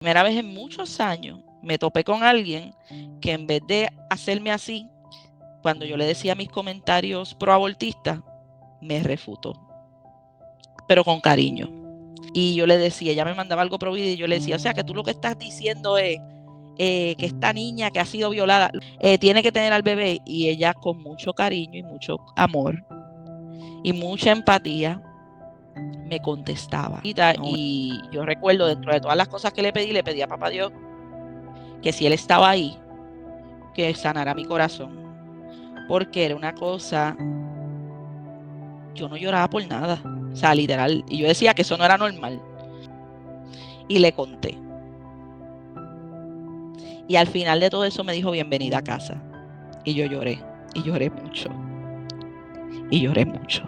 Primera vez en muchos años me topé con alguien que en vez de hacerme así, cuando yo le decía mis comentarios proabortistas, me refutó, pero con cariño. Y yo le decía, ella me mandaba algo pro vida y yo le decía, o sea que tú lo que estás diciendo es que esta niña que ha sido violada tiene que tener al bebé. Y ella con mucho cariño y mucho amor y mucha empatía me contestaba. Y yo recuerdo, dentro de todas las cosas que le pedí a papá Dios que si él estaba ahí, que sanara mi corazón, porque era una cosa, yo no lloraba por nada, o sea, literal, y yo decía que eso no era normal, y le conté, y al final de todo eso me dijo bienvenida a casa, y yo lloré, y lloré mucho, y lloré mucho,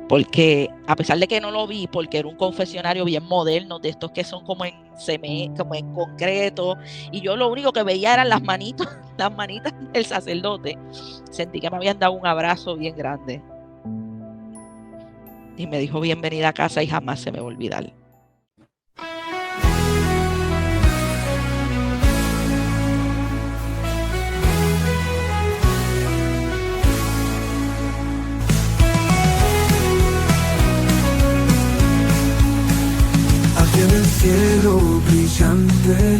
porque a pesar de que no lo vi, porque era un confesionario bien moderno, de estos que son como en como en concreto, y yo lo único que veía eran las manitas del sacerdote, sentí que me habían dado un abrazo bien grande, y me dijo bienvenida a casa y jamás se me va a olvidar. Hacia el cielo brillante,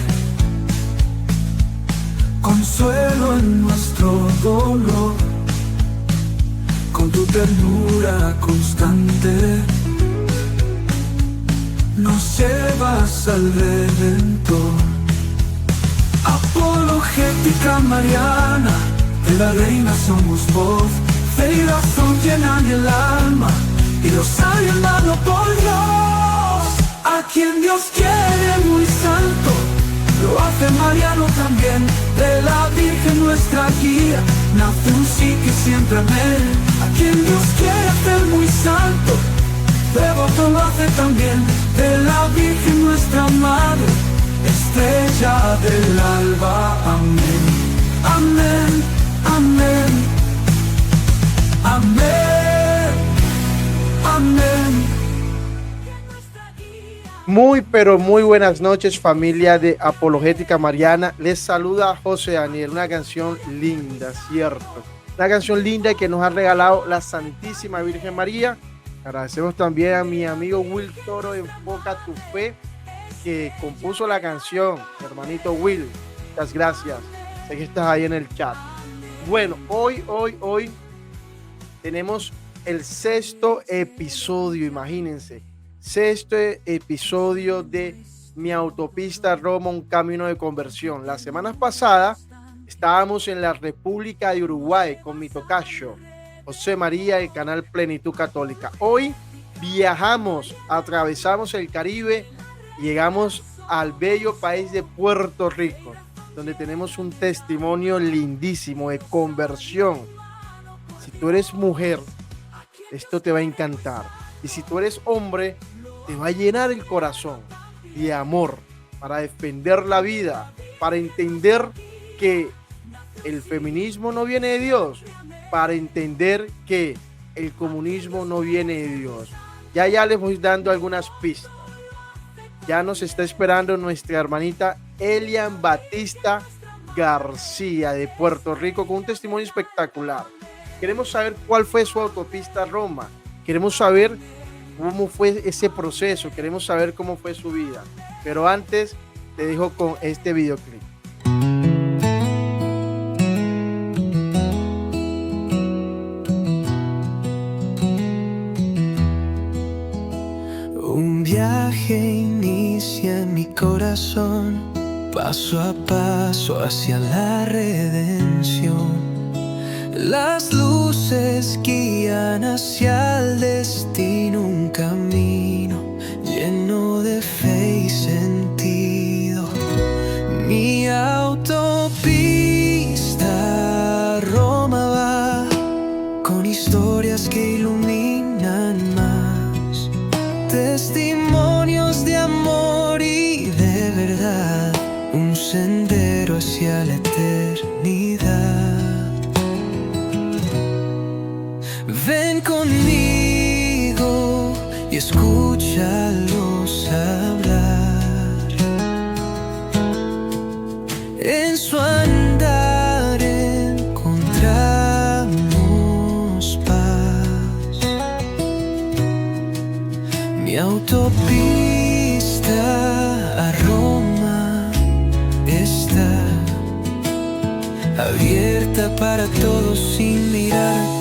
consuelo en nuestro dolor, con tu ternura constante, nos llevas al Redentor. Apologética mariana, de la reina somos voz, fe y razón llenan el alma, y rosario en mano por Dios. A quien Dios quiere muy santo, lo hace Mariano también. De la Virgen nuestra guía, nace un sí que siempre amé. A quien Dios quiere hacer muy santo, devoto lo hace también. De la Virgen nuestra madre, estrella del alba. Amén, amén, amén, amén, amén. Muy pero muy buenas noches, familia de Apologética Mariana. Les saluda José Daniel. Una canción linda, cierto, una canción linda que nos ha regalado la Santísima Virgen María. Agradecemos también a mi amigo Will Toro, Enfoca tu Fe, que compuso la canción. Hermanito Will, muchas gracias, sé que estás ahí en el chat. Bueno, hoy tenemos el sexto episodio, imagínense, sexto episodio de Mi Autopista Roma, un camino de conversión. La semana pasada estábamos en la República de Uruguay con mi tocayo José María, el canal Plenitud Católica. Hoy viajamos, atravesamos el Caribe y llegamos al bello país de Puerto Rico, donde tenemos un testimonio lindísimo de conversión. Si tú eres mujer, esto te va a encantar. Y si tú eres hombre, te va a llenar el corazón de amor para defender la vida, para entender que el feminismo no viene de Dios, para entender que el comunismo no viene de Dios. Ya les voy dando algunas pistas. Ya nos está esperando nuestra hermanita Elian Batista García de Puerto Rico con un testimonio espectacular. Queremos saber cuál fue su autopista a Roma. Queremos saber cómo fue ese proceso, queremos saber cómo fue su vida. Pero antes te dejo con este videoclip. Un viaje inicia en mi corazón, paso a paso hacia la redención. Las luces guían hacia el destino, un camino lleno de fe y sentido. Mi autopista a Roma va, con historias que iluminan más, testimonios de amor y de verdad, un sendero hacia la eternidad. Ven conmigo y escúchalos hablar. En su andar encontramos paz. Mi autopista a Roma está abierta para todos sin mirar atrás.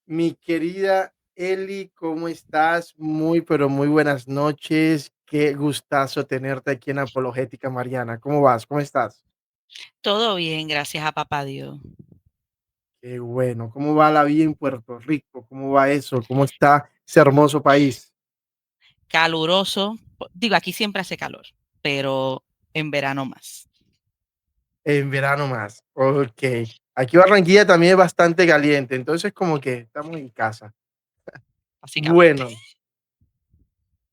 Mi querida Eli, ¿cómo estás? Muy, pero muy buenas noches. Qué gustazo tenerte aquí en Apologética Mariana. ¿Cómo vas? ¿Cómo estás? Todo bien, gracias a papá Dios. Qué bueno. ¿Cómo va la vida en Puerto Rico? ¿Cómo va eso? ¿Cómo está ese hermoso país? Caluroso, digo, aquí siempre hace calor, pero en verano más, En verano más. Ok. Aquí Barranquilla también es bastante caliente, entonces como que estamos en casa. básicamente. Bueno,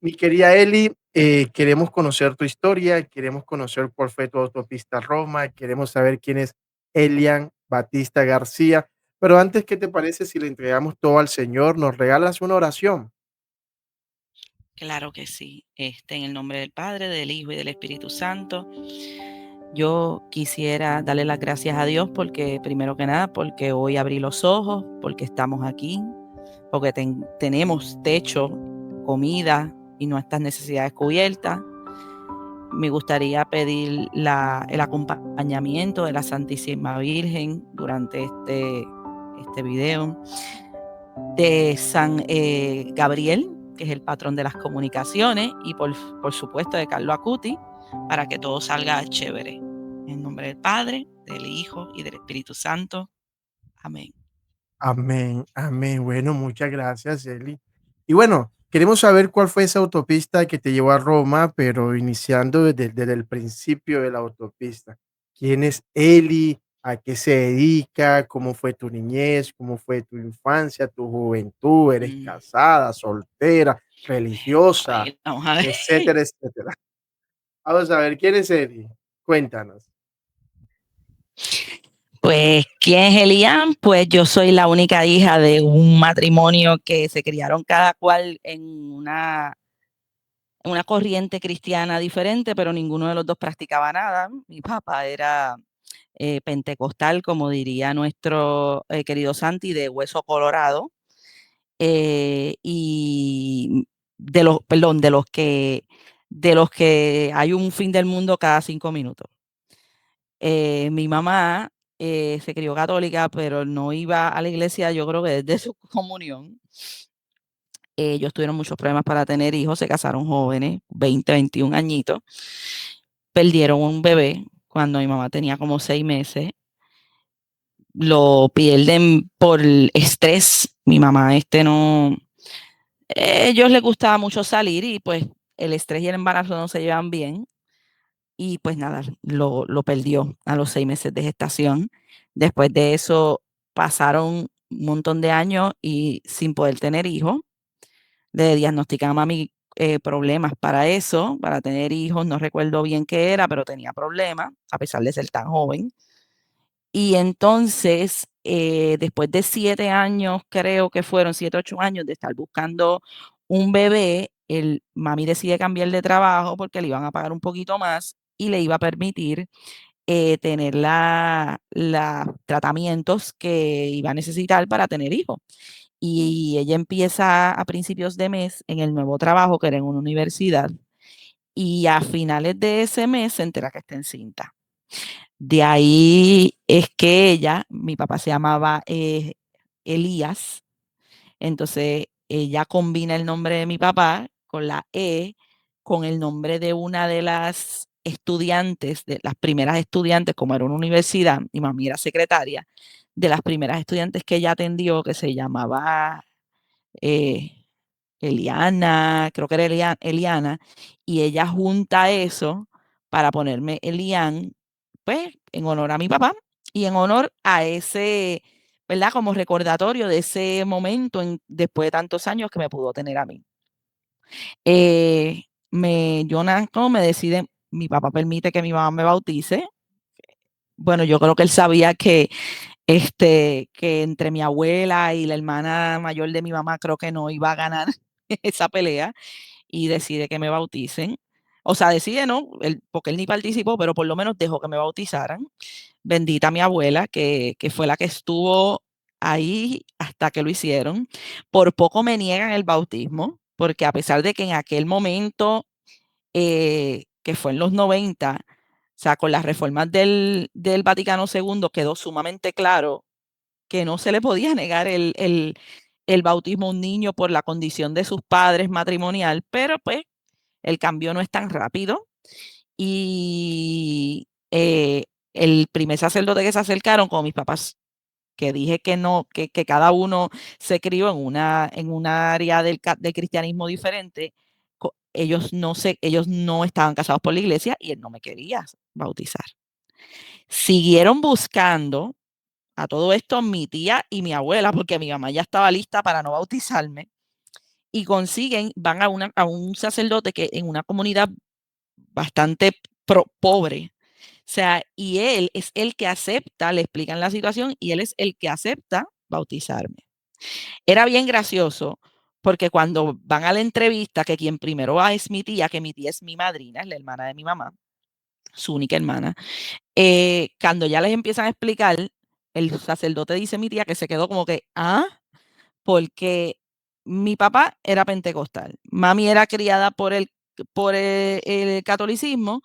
mi querida Eli, queremos conocer tu historia, queremos conocer por fue tu autopista a Roma, queremos saber quién es Elian Batista García. Pero antes, ¿qué te parece si le entregamos todo al Señor? ¿Nos regalas una oración? Claro que sí. En el nombre del Padre, del Hijo y del Espíritu Santo, yo quisiera darle las gracias a Dios porque, primero que nada, porque hoy abrí los ojos, porque estamos aquí, porque tenemos techo, comida y nuestras necesidades cubiertas. Me gustaría pedir el acompañamiento de la Santísima Virgen durante este video, de San Gabriel, que es el patrón de las comunicaciones, y por supuesto de Carlo Acuti, para que todo salga chévere. En nombre del Padre, del Hijo y del Espíritu Santo. Amén. Amén, amén. Bueno, muchas gracias, Eli. Y bueno, queremos saber cuál fue esa autopista que te llevó a Roma, pero iniciando desde el principio de la autopista. ¿Quién es Eli? ¿A qué se dedica? ¿Cómo fue tu niñez? ¿Cómo fue tu infancia, tu juventud? ¿Eres Mm, casada, soltera, religiosa, vamos a ver. etcétera, etcétera? Vamos a ver, ¿quién es Eli? Cuéntanos. Pues, ¿quién es Elian? Pues yo soy la única hija de un matrimonio que se criaron cada cual en una corriente cristiana diferente, pero ninguno de los dos practicaba nada. Mi papá era pentecostal, como diría nuestro querido Santi, de hueso colorado, y perdón, de los que hay un fin del mundo cada 5 minutos. Mi mamá se crió católica, pero no iba a la iglesia, yo creo que desde su comunión. Ellos tuvieron muchos problemas para tener hijos, se casaron jóvenes, 20, 21 añitos. Perdieron un bebé cuando mi mamá tenía como 6 meses. Lo pierden por estrés. Mi mamá, no, ellos les gustaba mucho salir y pues el estrés y el embarazo no se llevan bien. Y pues nada, lo perdió a los 6 meses de gestación. Después de eso pasaron un montón de años y sin poder tener hijos. Le diagnosticaron a mí problemas para eso, para tener hijos. No recuerdo bien qué era, pero tenía problemas, a pesar de ser tan joven. Y entonces, después de 7 años, creo que fueron 7, 8 años de estar buscando un bebé, el mami decide cambiar de trabajo porque le iban a pagar un poquito más y le iba a permitir tener los tratamientos que iba a necesitar para tener hijos. Y ella empieza a principios de mes en el nuevo trabajo, que era en una universidad, y a finales de ese mes se entera que está encinta. De ahí es que mi papá se llamaba Elías, entonces ella combina el nombre de mi papá con la E, con el nombre de una de las estudiantes, de las primeras estudiantes, como era una universidad, mi mami era secretaria, de las primeras estudiantes que ella atendió, que se llamaba eh, Eliana, creo que era Eliana, y ella junta eso para ponerme Elian, pues en honor a mi papá y en honor a ese, ¿verdad? Como recordatorio de ese momento después de tantos años que me pudo tener a mí. Yo nazco, mi papá permite que mi mamá me bautice. Bueno, yo creo que él sabía que entre mi abuela y la hermana mayor de mi mamá creo que no iba a ganar esa pelea y decide que me bauticen. O sea, decide no, porque él ni participó, pero por lo menos dejó que me bautizaran. Bendita mi abuela, que fue la que estuvo ahí hasta que lo hicieron. Por poco me niegan el bautismo, porque a pesar de que en aquel momento, que fue en los 90, o sea, con las reformas del Vaticano II, quedó sumamente claro que no se le podía negar el bautismo a un niño por la condición de sus padres matrimonial, pero pues el cambio no es tan rápido. Y el primer sacerdote que se acercaron, con mis papás, que dije que no, que cada uno se crió en una área del cristianismo diferente, ellos no estaban casados por la iglesia y él no me quería bautizar. Siguieron buscando a todo esto mi tía y mi abuela, porque mi mamá ya estaba lista para no bautizarme, y van a un sacerdote que en una comunidad bastante pobre. O sea, y él es el que acepta, le explican la situación y él es el que acepta bautizarme. Era bien gracioso porque cuando van a la entrevista, que quien primero va es mi tía, que mi tía es mi madrina, es la hermana de mi mamá, su única hermana, cuando ya les empiezan a explicar, el sacerdote dice mi tía que se quedó como que, porque mi papá era pentecostal, mami era criada por el catolicismo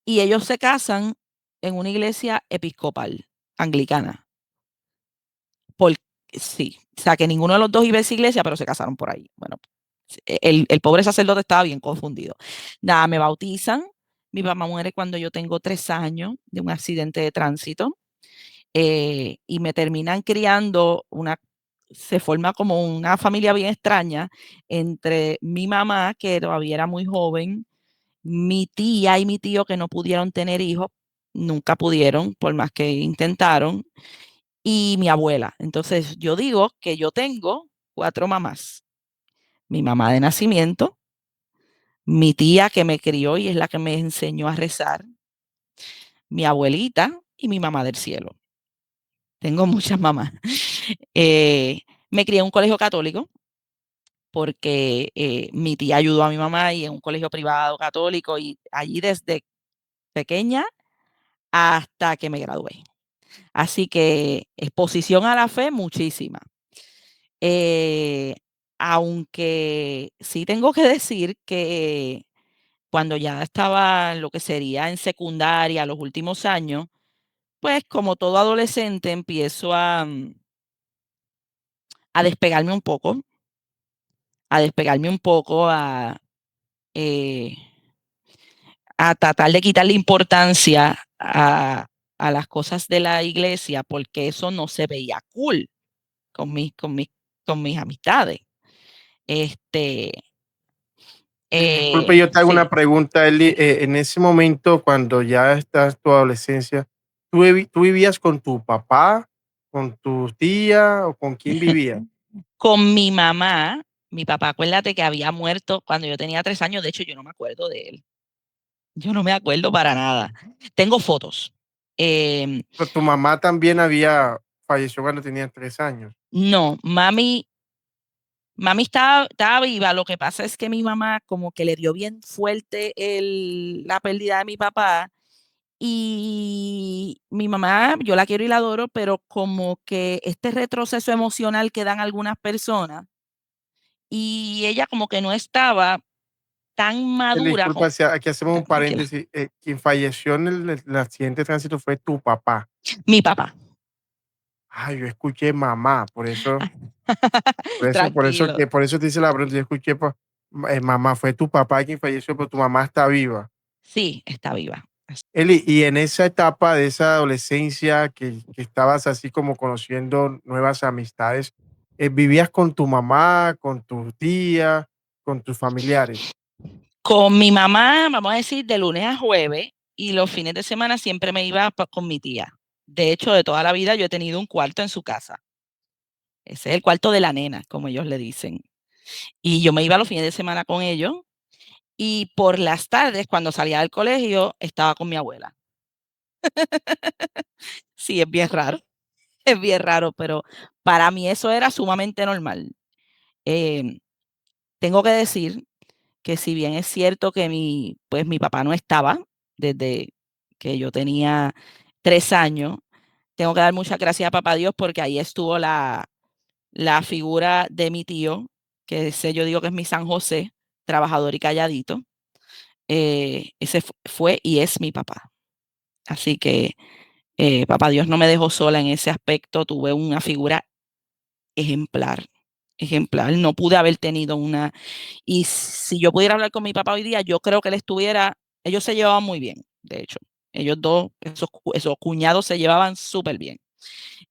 y ellos se casan en una iglesia episcopal, anglicana. Sí, o sea, que ninguno de los dos iba a esa iglesia, pero se casaron por ahí. Bueno, el pobre sacerdote estaba bien confundido. Nada, me bautizan. Mi papá muere cuando yo tengo 3 años de un accidente de tránsito. Y me terminan criando se forma como una familia bien extraña entre mi mamá, que todavía era muy joven, mi tía y mi tío que no pudieron tener hijos, nunca pudieron, por más que intentaron, y mi abuela. Entonces yo digo que yo tengo 4 mamás. Mi mamá de nacimiento, mi tía que me crió y es la que me enseñó a rezar, mi abuelita y mi mamá del cielo. Tengo muchas mamás. Me crié en un colegio católico porque mi tía ayudó a mi mamá y en un colegio privado católico y allí desde pequeña hasta que me gradué. Así que exposición a la fe, muchísima. Eh, Aunque sí tengo que decir que cuando ya estaba en lo que sería en secundaria, los últimos años, pues como todo adolescente empiezo a despegarme un poco, eh, a tratar de quitarle importancia a las cosas de la iglesia, porque eso no se veía cool con mis amistades. Este, Disculpe, yo te hago una sí. pregunta, Eli. En ese momento, cuando ya estás tu adolescencia, ¿tú vivías con tu papá, con tu tía o con quién vivías? Con mi mamá, mi papá, acuérdate que había muerto cuando yo tenía 3 años. De hecho, yo no me acuerdo de él. Yo no me acuerdo para nada. Tengo fotos. Em, Pero tu mamá también falleció cuando tenía 3 años. no, mami estaba viva. Lo que pasa es que mi mamá como que le dio bien fuerte la pérdida de mi papá. Y mi mamá, yo la quiero y la adoro, pero como que este retroceso emocional que dan algunas personas y ella como que no estaba tan Eli, madura. disculpa, si aquí hacemos un Tranquila. paréntesis. Quien falleció en el accidente de tránsito fue tu papá. Mi papá. Ay, yo escuché mamá, Tranquilo. por eso te hice la pregunta. Yo escuché mamá, fue tu papá quien falleció, pero tu mamá está viva. Sí, está viva. Eli, y en esa etapa de esa adolescencia que estabas así como conociendo nuevas amistades, ¿vivías con tu mamá, con tu tía, con tus familiares? Con mi mamá, vamos a decir, de lunes a jueves, y los fines de semana siempre me iba con mi tía. De hecho, de toda la vida yo he tenido un cuarto en su casa. Ese es el cuarto de la nena, como ellos le dicen. Y yo me iba los fines de semana con ellos. Y por las tardes, cuando salía del colegio, estaba con mi abuela. Sí, es bien raro, pero para mí eso era sumamente normal. Tengo que decir que si bien es cierto que pues mi papá no estaba desde que yo tenía 3 años, tengo que dar muchas gracias a papá Dios porque ahí estuvo la figura de mi tío, que ese yo digo que es mi San José, trabajador y calladito. Ese fue y es mi papá. Así que papá Dios no me dejó sola en ese aspecto, tuve una figura ejemplar, ejemplar. No pude haber tenido una. Y si yo pudiera hablar con mi papá hoy día, yo creo que ellos se llevaban muy bien, de hecho. Ellos dos, esos cuñados se llevaban súper bien.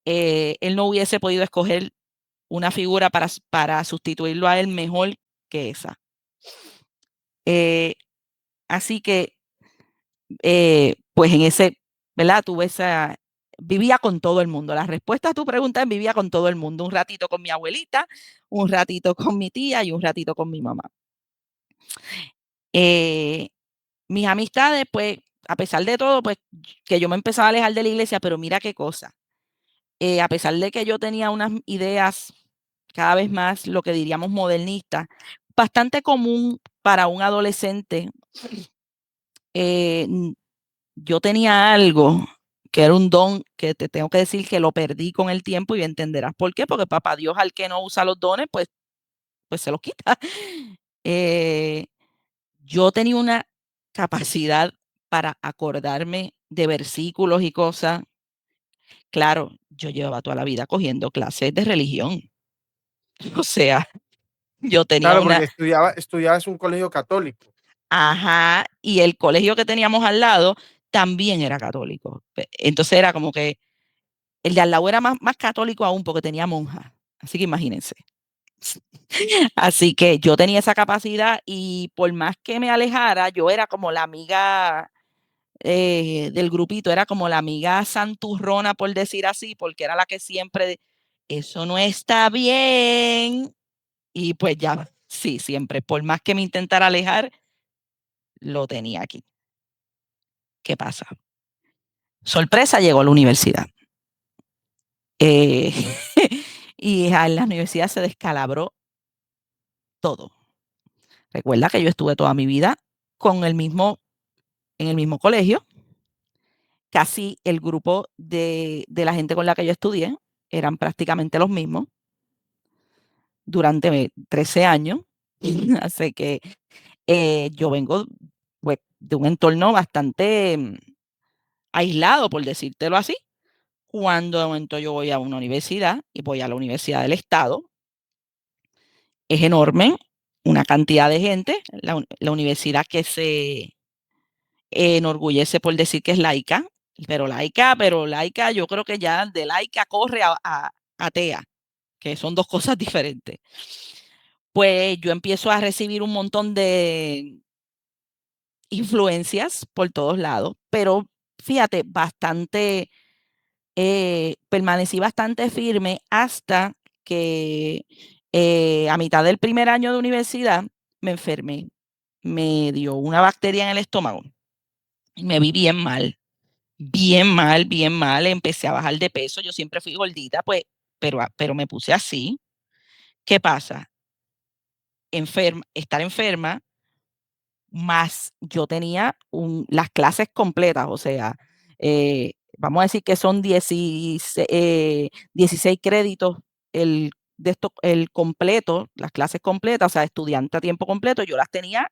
Él no hubiese podido escoger una figura para sustituirlo a él mejor que esa. Así que, pues en ese, ¿verdad? Vivía con todo el mundo. La respuesta a tu pregunta es vivía con todo el mundo. Un ratito con mi abuelita, un ratito con mi tía y un ratito con mi mamá. Mis amistades, pues, a pesar de todo, pues, que yo me empezaba a alejar de la iglesia, pero mira qué cosa. A pesar de que yo tenía unas ideas cada vez más, lo que diríamos modernistas, bastante común para un adolescente, yo tenía algo que era un don que te tengo que decir que lo perdí con el tiempo y entenderás por qué, porque papá Dios al que no usa los dones, pues se los quita. Yo tenía una capacidad para acordarme de versículos y cosas. Claro, yo llevaba toda la vida cogiendo clases de religión. O sea, yo tenía Claro, una, porque estudiabas en un colegio católico. ajá, y el colegio que teníamos al lado también era católico. Entonces era como que el de al lado era más católico aún porque tenía monjas. Así que imagínense. Así que yo tenía esa capacidad y por más que me alejara, yo era como la amiga del grupito, era como la amiga santurrona, por decir así, porque era la que siempre, eso no está bien. Y pues ya, sí, siempre, por más que me intentara alejar, lo tenía aquí. ¿Qué pasa? Sorpresa, llegó a la universidad. Eh, y en la universidad se descalabró todo. Recuerda que yo estuve toda mi vida en el mismo colegio. Casi el grupo de la gente con la que yo estudié eran prácticamente los mismos durante 13 años. Así que yo vengo pues, de un entorno bastante aislado, por decírtelo así. Cuando de momento yo voy a una universidad y voy a la Universidad del Estado, es enorme, una cantidad de gente, la universidad que se enorgullece por decir que es laica, pero laica, yo creo que ya de laica corre a atea, que son dos cosas diferentes. Pues yo empiezo a recibir un montón de influencias por todos lados, pero fíjate, permanecí bastante firme hasta que a mitad del primer año de universidad me enfermé. Me dio una bacteria en el estómago y me vi bien mal, bien mal, bien mal. Empecé a bajar de peso. Yo siempre fui gordita, pues, pero me puse así. ¿Qué pasa? Estar enferma, más yo tenía las clases completas, o sea, vamos a decir que son 16 créditos el completo, las clases completas, o sea, estudiante a tiempo completo, yo las tenía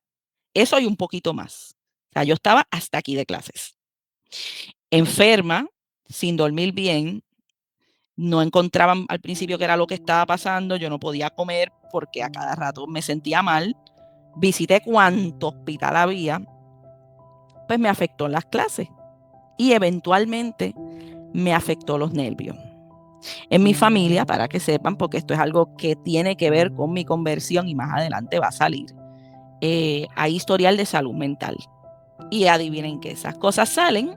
eso y un poquito más. O sea, yo estaba hasta aquí de clases. Enferma, sin dormir bien, no encontraban al principio qué era lo que estaba pasando, yo no podía comer porque a cada rato me sentía mal. Visité cuánto hospital había, pues me afectó las clases y eventualmente me afectó los nervios. En mi familia, para que sepan, porque esto es algo que tiene que ver con mi conversión y más adelante va a salir, hay historial de salud mental. Y adivinen que esas cosas salen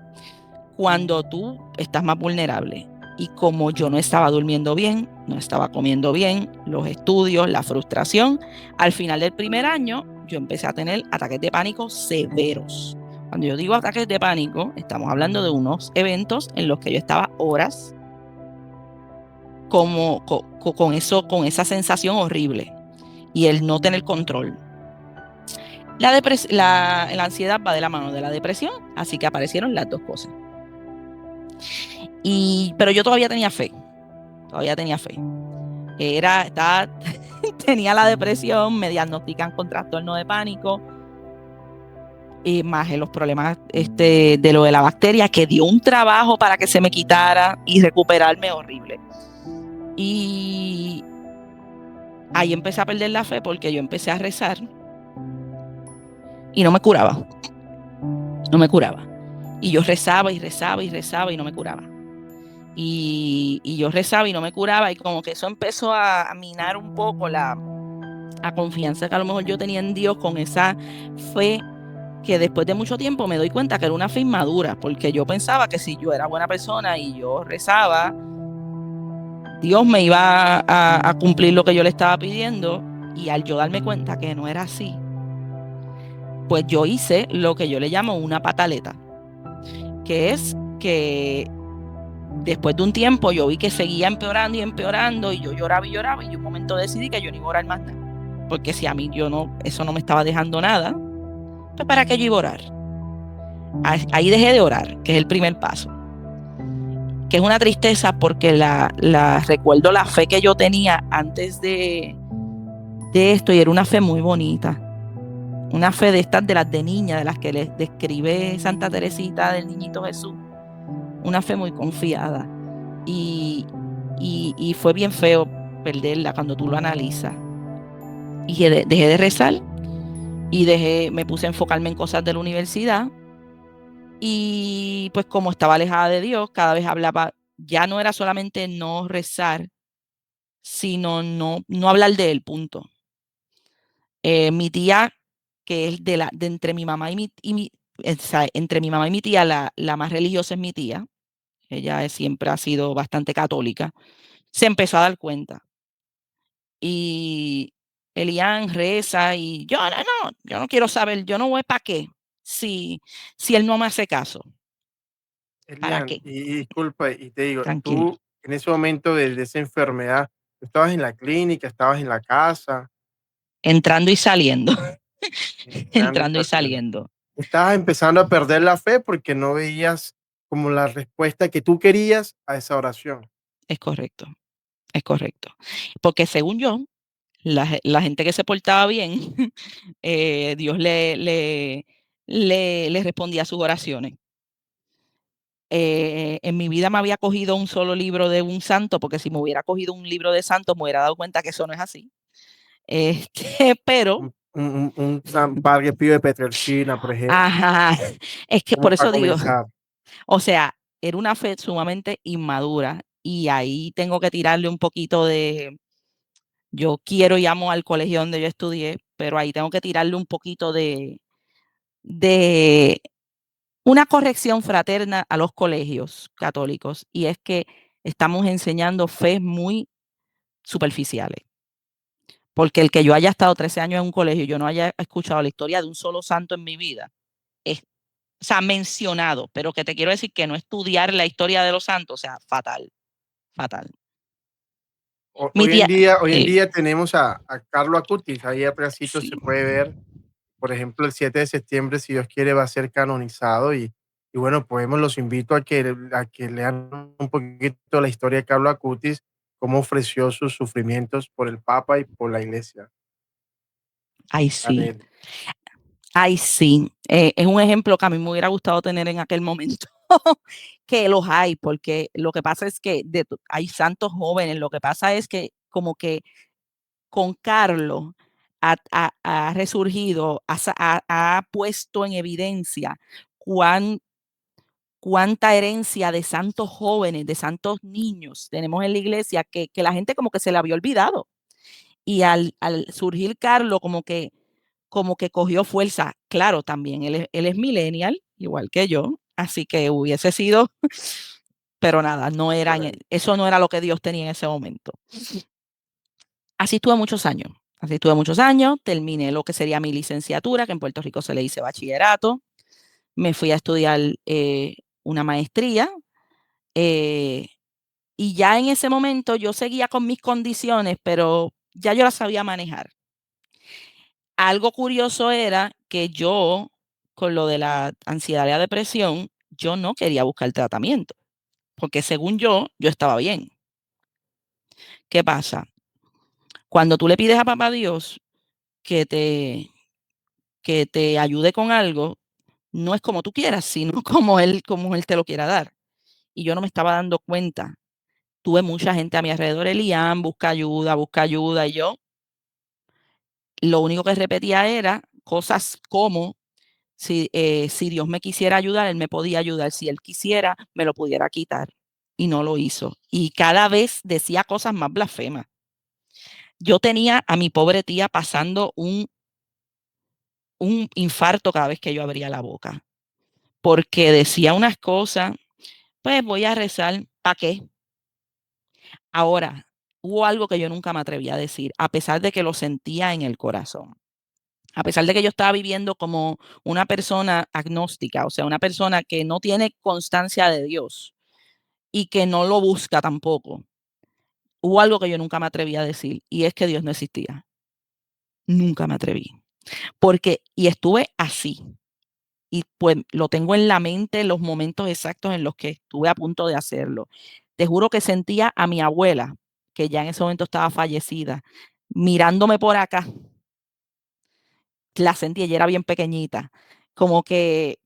cuando tú estás más vulnerable. Y como yo no estaba durmiendo bien, no estaba comiendo bien, los estudios, la frustración, al final del primer año yo empecé a tener ataques de pánico severos. Cuando yo digo ataques de pánico, estamos hablando de unos eventos en los que yo estaba horas como con esa sensación horrible y el no tener control. La ansiedad va de la mano de la depresión, así que aparecieron las dos cosas. Pero yo todavía tenía fe. Tenía la depresión, me diagnostican con trastorno de pánico, más los problemas de lo de la bacteria, que dio un trabajo para que se me quitara y recuperarme horrible. Y ahí empecé a perder la fe porque yo empecé a rezar y no me curaba. Y yo rezaba y no me curaba. Y yo rezaba y no me curaba, y como que eso empezó a minar un poco la confianza que a lo mejor yo tenía en Dios, con esa fe que después de mucho tiempo me doy cuenta que era una fe inmadura, porque yo pensaba que si yo era buena persona y yo rezaba, Dios me iba a cumplir lo que yo le estaba pidiendo, y al yo darme cuenta que no era así, pues yo hice lo que yo le llamo una pataleta, que es que después de un tiempo yo vi que seguía empeorando y yo lloraba y un momento decidí que yo no iba a orar más nada, porque si a mí eso no me estaba dejando nada, pues ¿para qué yo iba a orar? Ahí dejé de orar, que es el primer paso, que es una tristeza porque recuerdo la fe que yo tenía antes de esto, y era una fe muy bonita, una fe de estas, de las de niña, de las que les describe Santa Teresita del Niñito Jesús, una fe muy confiada, y fue bien feo perderla cuando tú lo analizas. Y dejé de rezar y me puse a enfocarme en cosas de la universidad, y pues como estaba alejada de Dios, cada vez hablaba, ya no era solamente no rezar, sino no hablar de él, punto. Mi tía, que es de entre mi mamá entre mi mamá y mi tía, la más religiosa es mi tía. Ella siempre ha sido bastante católica. Se empezó a dar cuenta. Y Elian reza y yo no quiero saber, yo no voy para qué. Si él no me hace caso, ¿para Elian, qué? y disculpa, y te digo, Tranquilo. tú en ese momento de esa enfermedad, ¿tú estabas en la clínica, estabas en la casa? Entrando y saliendo. Entrando y Entrando y saliendo. saliendo. Estabas empezando a perder la fe porque no veías como la respuesta que tú querías a esa oración. Es correcto. Porque según yo, la gente que se portaba bien, Dios le respondía a sus oraciones. En mi vida me había cogido un solo libro de un santo, porque si me hubiera cogido un libro de santos me hubiera dado cuenta que eso no es así. Pero, Un San Padre Pío de Petrelcina, por ejemplo, ajá, es que como por para eso digo, comenzar. o sea, era una fe sumamente inmadura, y ahí tengo que tirarle un poquito yo quiero y amo al colegio donde yo estudié, pero ahí tengo que tirarle un poquito de una corrección fraterna a los colegios católicos, y es que estamos enseñando fe muy superficiales. Porque el que yo haya estado 13 años en un colegio y yo no haya escuchado la historia de un solo santo en mi vida, o sea, mencionado, pero que te quiero decir que no estudiar la historia de los santos, o sea, fatal. Mi tía, Hoy en día tenemos a Carlo Acutis, ahí atrásito sí, se puede ver, por ejemplo, el 7 de septiembre, si Dios quiere, va a ser canonizado y bueno, podemos, los invito a que lean un poquito la historia de Carlo Acutis, cómo ofreció sus sufrimientos por el Papa y por la Iglesia. ay Dale, sí, ay sí, es un ejemplo que a mí me hubiera gustado tener en aquel momento, que los hay, porque lo que pasa es que hay santos jóvenes, lo que pasa es que como que con Carlos ha resurgido, ha puesto en evidencia cuánta herencia de santos jóvenes, de santos niños tenemos en la iglesia, que la gente como que se le había olvidado. Y al surgir Carlos, como que cogió fuerza. Claro, también él es millennial, igual que yo, así que hubiese sido, pero nada, excelente. eso no era lo que Dios tenía en ese momento. Así estuve muchos años. Así estuve muchos años, terminé lo que sería mi licenciatura, que en Puerto Rico se le dice bachillerato. Me fui a estudiar una maestría. Y ya en ese momento yo seguía con mis condiciones, pero ya yo las sabía manejar. Algo curioso era que yo, con lo de la ansiedad y la depresión, yo no quería buscar tratamiento, porque según yo estaba bien. ¿Qué pasa? Cuando tú le pides a papá Dios que te ayude con algo, no es como tú quieras, sino como él te lo quiera dar. Y yo no me estaba dando cuenta. Tuve mucha gente a mi alrededor, Elian, busca ayuda, y yo lo único que repetía era cosas como, si Dios me quisiera ayudar, Él me podía ayudar, si Él quisiera, me lo pudiera quitar, y no lo hizo. Y cada vez decía cosas más blasfemas. Yo tenía a mi pobre tía pasando un infarto cada vez que yo abría la boca, porque decía unas cosas, pues voy a rezar, ¿para qué? Ahora, hubo algo que yo nunca me atreví a decir, a pesar de que lo sentía en el corazón. A pesar de que yo estaba viviendo como una persona agnóstica, o sea, una persona que no tiene constancia de Dios y que no lo busca tampoco, hubo algo que yo nunca me atreví a decir, y es que Dios no existía. Nunca me atreví. Y estuve así, y pues lo tengo en la mente los momentos exactos en los que estuve a punto de hacerlo. Te juro que sentía a mi abuela, que ya en ese momento estaba fallecida, mirándome por acá. La sentí, ella era bien pequeñita, como que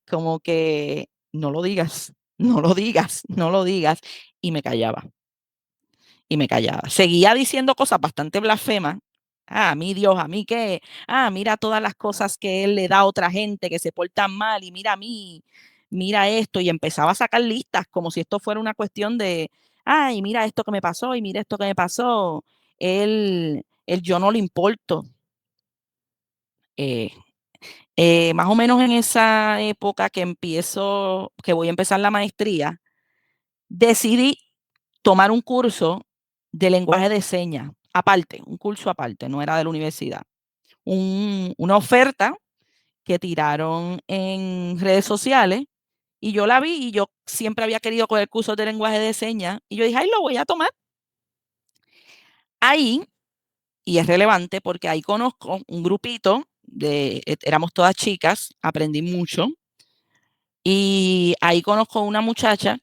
no lo digas, no lo digas, no lo digas, y me callaba, y me callaba. Seguía diciendo cosas bastante blasfemas. Mi Dios, a mí qué, mira todas las cosas que él le da a otra gente que se portan mal, y mira a mí, mira esto, y empezaba a sacar listas como si esto fuera una cuestión de, ay, mira esto que me pasó, y mira esto que me pasó, él yo no le importo. Eh, Más o menos en esa época que voy a empezar la maestría, decidí tomar un curso de lenguaje de señas, aparte, un curso aparte, no era de la universidad. Una oferta que tiraron en redes sociales y yo la vi, y yo siempre había querido coger cursos de lenguaje de señas, y yo dije, ay, lo voy a tomar. Ahí, y es relevante porque ahí conozco un grupito éramos todas chicas, aprendí mucho. Y ahí conozco una muchacha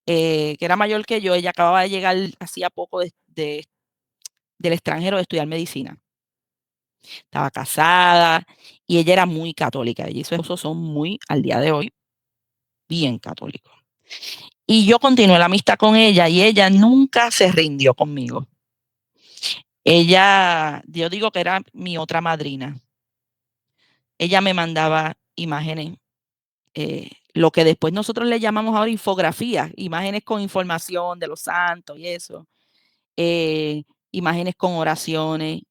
que era mayor que yo. Ella acababa de llegar hacía poco del extranjero de estudiar medicina. Estaba casada y ella era muy católica. Ella y su esposo son muy, al día de hoy, bien católicos. Y yo continué la amistad con ella, y ella nunca se rindió conmigo. Yo digo que era mi otra madrina. Ella me mandaba imágenes, lo que después nosotros le llamamos ahora infografías, imágenes con información de los santos y eso, imágenes con oraciones,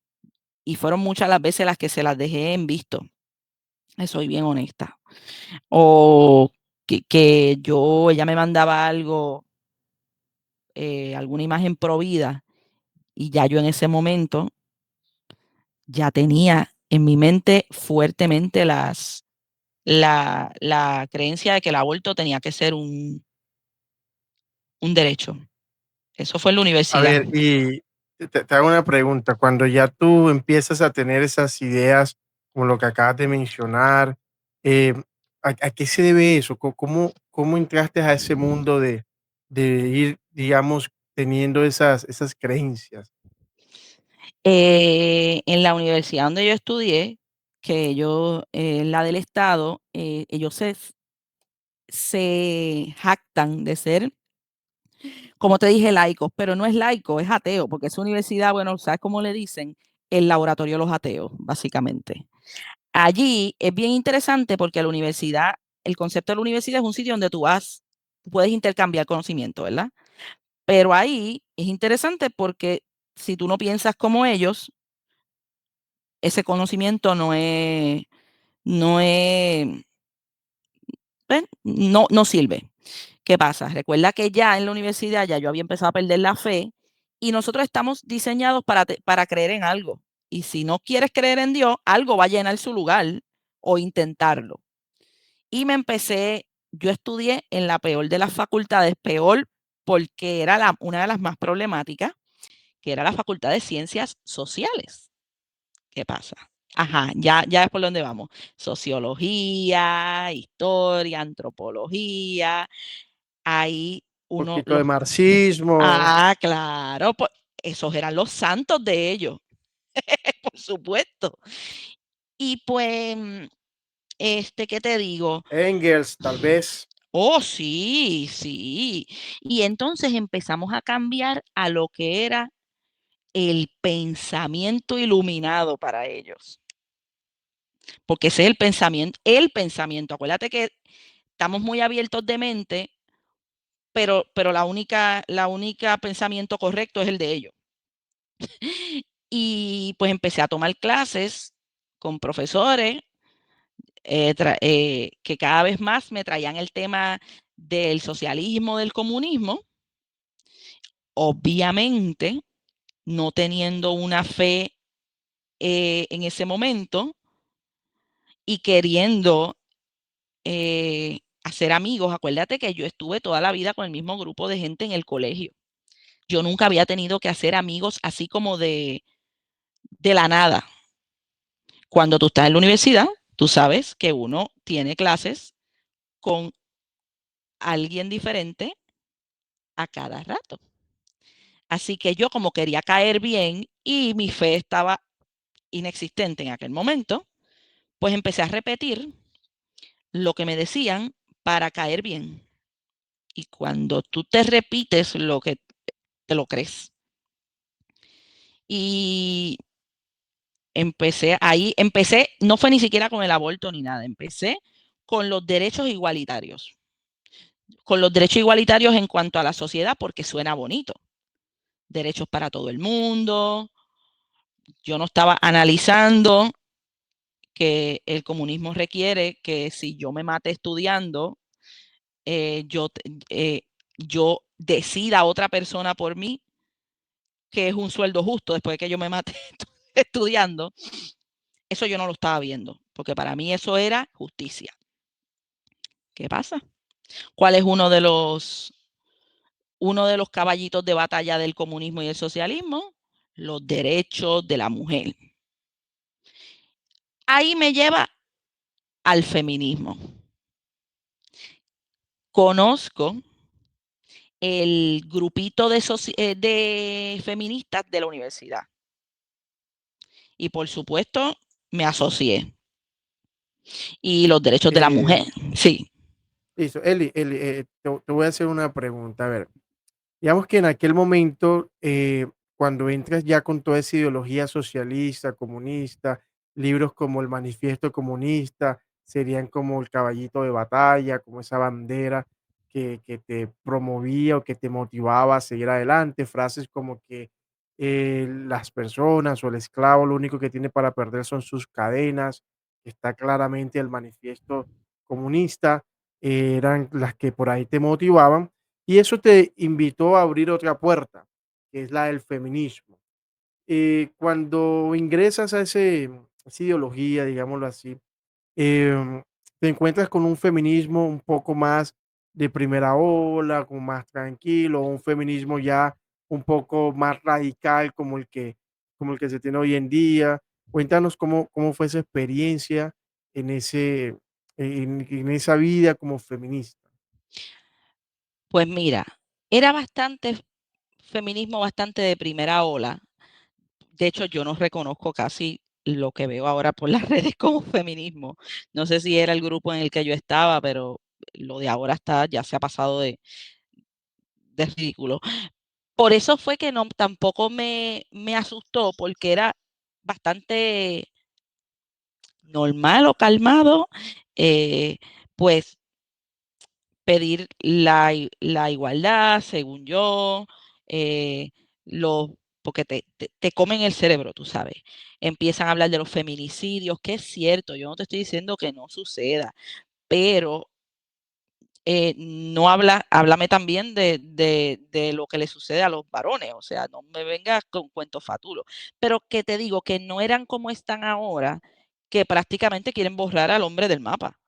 y fueron muchas las veces las que se las dejé en visto. Soy bien honesta. O ella me mandaba algo, alguna imagen pro vida, y ya yo en ese momento ya tenía en mi mente fuertemente la creencia de que el aborto tenía que ser un derecho. Eso fue en la A universidad. ver, y te hago una pregunta. Cuando ya tú empiezas a tener esas ideas, como lo que acabas de mencionar, eh, a qué se debe eso? ¿Cómo entraste a ese mundo de ir, digamos, teniendo esas creencias? En la universidad donde yo estudié, la del Estado, ellos se jactan de ser, como te dije, laicos, pero no es laico, es ateo, porque esa universidad, bueno, ¿sabes cómo le dicen? El laboratorio de los ateos, básicamente. Allí es bien interesante porque el concepto de la universidad es un sitio donde tú puedes intercambiar conocimiento, ¿verdad? Pero ahí es interesante porque si tú no piensas como ellos, ese conocimiento no es, no sirve. ¿Qué pasa? Recuerda que ya en la universidad ya yo había empezado a perder la fe, y nosotros estamos diseñados para creer en algo. Y si no quieres creer en Dios, algo va a llenar su lugar o intentarlo. Y yo estudié en la peor de las facultades, peor porque era una de las más problemáticas, que era la Facultad de Ciencias Sociales. ¿Qué pasa? Ajá, ya es por donde vamos. Sociología, historia, antropología. Ahí Un uno poquito de marxismo. claro, pues esos eran los santos de ellos, por supuesto. Y pues, ¿qué te digo? Engels, tal vez. Oh, sí, sí. Y entonces empezamos a cambiar a lo que era el pensamiento iluminado para ellos. Porque ese es el pensamiento, el pensamiento. Acuérdate que estamos muy abiertos de mente, pero la única pensamiento correcto es el de ellos. Y pues empecé a tomar clases con profesores que cada vez más me traían el tema del socialismo, del comunismo, obviamente no teniendo una fe en ese momento y queriendo hacer amigos. Acuérdate que yo estuve toda la vida con el mismo grupo de gente en el colegio. Yo nunca había tenido que hacer amigos así como de la nada. Cuando tú estás en la universidad, tú sabes que uno tiene clases con alguien diferente a cada rato. Así que yo como quería caer bien y mi fe estaba inexistente en aquel momento, pues empecé a repetir lo que me decían para caer bien. Y cuando tú te repites lo que te lo crees. Y empecé, no fue ni siquiera con el aborto ni nada, empecé con los derechos igualitarios. Con los derechos igualitarios en cuanto a la sociedad, porque suena bonito. Derechos para todo el mundo. Yo no estaba analizando que el comunismo requiere que si yo me mate estudiando, eh, yo, eh, yo decida a otra persona por mí que es un sueldo justo después de que yo me mate estudiando. Eso yo no lo estaba viendo, porque para mí eso era justicia. ¿Qué pasa? ¿Cuál es uno de los caballitos de batalla del comunismo y el socialismo? Los derechos de la mujer. Ahí me lleva al feminismo. Conozco el grupito de feministas de la universidad. Y por supuesto, me asocié. Y los derechos de la mujer, sí. Listo. Eli, te voy a hacer una pregunta. A ver, digamos que en aquel momento, cuando entras ya con toda esa ideología socialista, comunista, libros como el Manifiesto Comunista serían como el caballito de batalla, como esa bandera que te promovía o que te motivaba a seguir adelante, frases como que las personas o el esclavo lo único que tiene para perder son sus cadenas, está claramente el Manifiesto Comunista, eran las que por ahí te motivaban y eso te invitó a abrir otra puerta, que es la del feminismo. Cuando ingresas a esa ideología, digámoslo así, em, te encuentras con un feminismo un poco más de primera ola, como más tranquilo, un feminismo ya un poco más radical como el que se tiene hoy en día. Cuéntanos cómo fue esa experiencia en en esa vida como feminista. Pues mira, era bastante feminismo, bastante de primera ola. De hecho, yo no reconozco casi lo que veo ahora por las redes como feminismo. No sé si era el grupo en el que yo estaba, pero lo de ahora ya se ha pasado de ridículo. Por eso fue que no, tampoco me asustó, porque era bastante normal o calmado, eh, pues pedir la igualdad, según yo, eh, los, porque te comen el cerebro, tú sabes. Empiezan a hablar de los feminicidios, que es cierto, yo no te estoy diciendo que no suceda, pero no háblame también de lo que le sucede a los varones, o sea, no me vengas con cuentos fatulos, pero que te digo que no eran como están ahora, que prácticamente quieren borrar al hombre del mapa.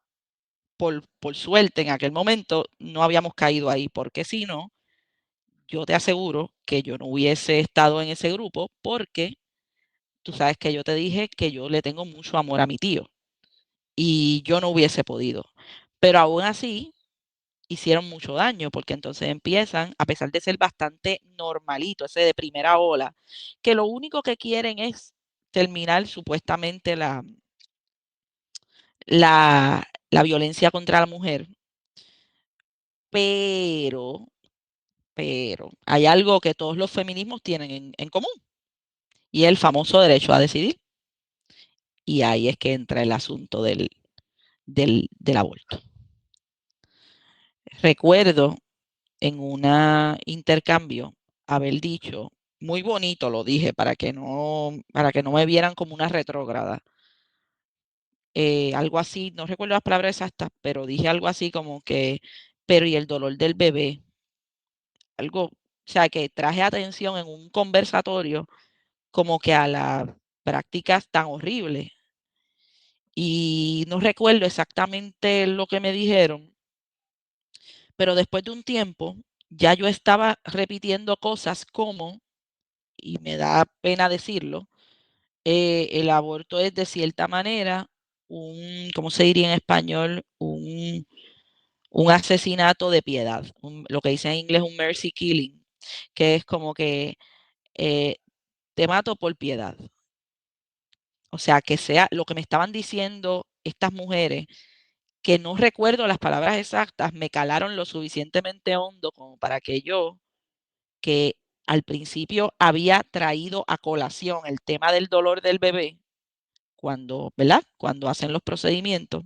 Por suerte, en aquel momento no habíamos caído ahí, porque si no, yo te aseguro que yo no hubiese estado en ese grupo, porque tú sabes que yo te dije que yo le tengo mucho amor a mi tío y yo no hubiese podido. Pero aún así, hicieron mucho daño, porque entonces empiezan, a pesar de ser bastante normalito, ese de primera ola, que lo único que quieren es terminar supuestamente la violencia contra la mujer, pero, pero hay algo que todos los feminismos tienen en común, y es el famoso derecho a decidir. Y ahí es que entra el asunto del aborto. Recuerdo en un intercambio haber dicho, muy bonito lo dije para que no me vieran como una retrógrada. Algo así, no recuerdo las palabras exactas, pero dije algo así como que, pero y el dolor del bebé, algo, o sea, que traje atención en un conversatorio como que a las prácticas tan horribles. Y no recuerdo exactamente lo que me dijeron, pero después de un tiempo ya yo estaba repitiendo cosas como, y me da pena decirlo, el aborto es de cierta manera ¿cómo se diría en español? Un asesinato de piedad, lo que dice en inglés un mercy killing, que es como que eh, te mato por piedad. O sea, que sea lo que me estaban diciendo estas mujeres, que no recuerdo las palabras exactas, me calaron lo suficientemente hondo como para que yo, que al principio había traído a colación el tema del dolor del bebé, cuando, ¿verdad? Cuando hacen los procedimientos,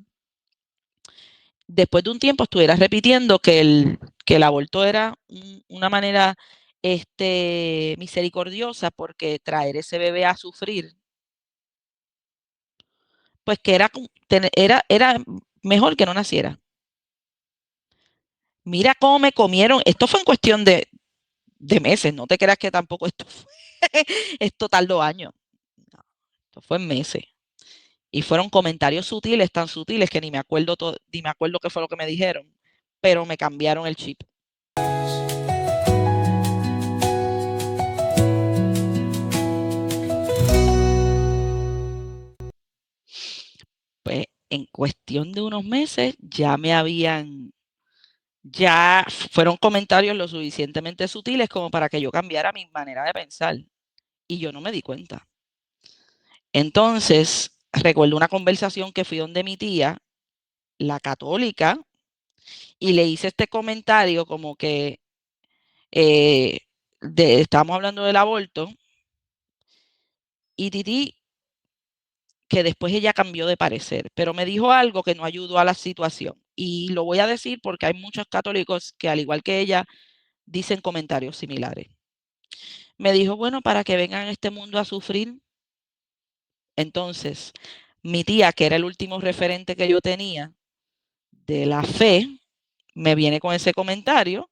después de un tiempo estuviera repitiendo que el aborto era una manera misericordiosa, porque traer ese bebé a sufrir, pues que era mejor que no naciera. Mira cómo me comieron. Esto fue en cuestión de meses, no te creas que tampoco esto tardó años. No, esto fue en meses. Y fueron comentarios sutiles, tan sutiles que ni me acuerdo ni me acuerdo qué fue lo que me dijeron, pero me cambiaron el chip. Pues en cuestión de unos meses ya fueron comentarios lo suficientemente sutiles como para que yo cambiara mi manera de pensar. Y yo no me di cuenta. Entonces, recuerdo una conversación que fui donde mi tía, la católica, y le hice este comentario como que estábamos hablando del aborto, y Titi, que después ella cambió de parecer, pero me dijo algo que no ayudó a la situación. Y lo voy a decir porque hay muchos católicos que, al igual que ella, dicen comentarios similares. Me dijo, bueno, para que vengan a este mundo a sufrir. Entonces, mi tía, que era el último referente que yo tenía de la fe, me viene con ese comentario.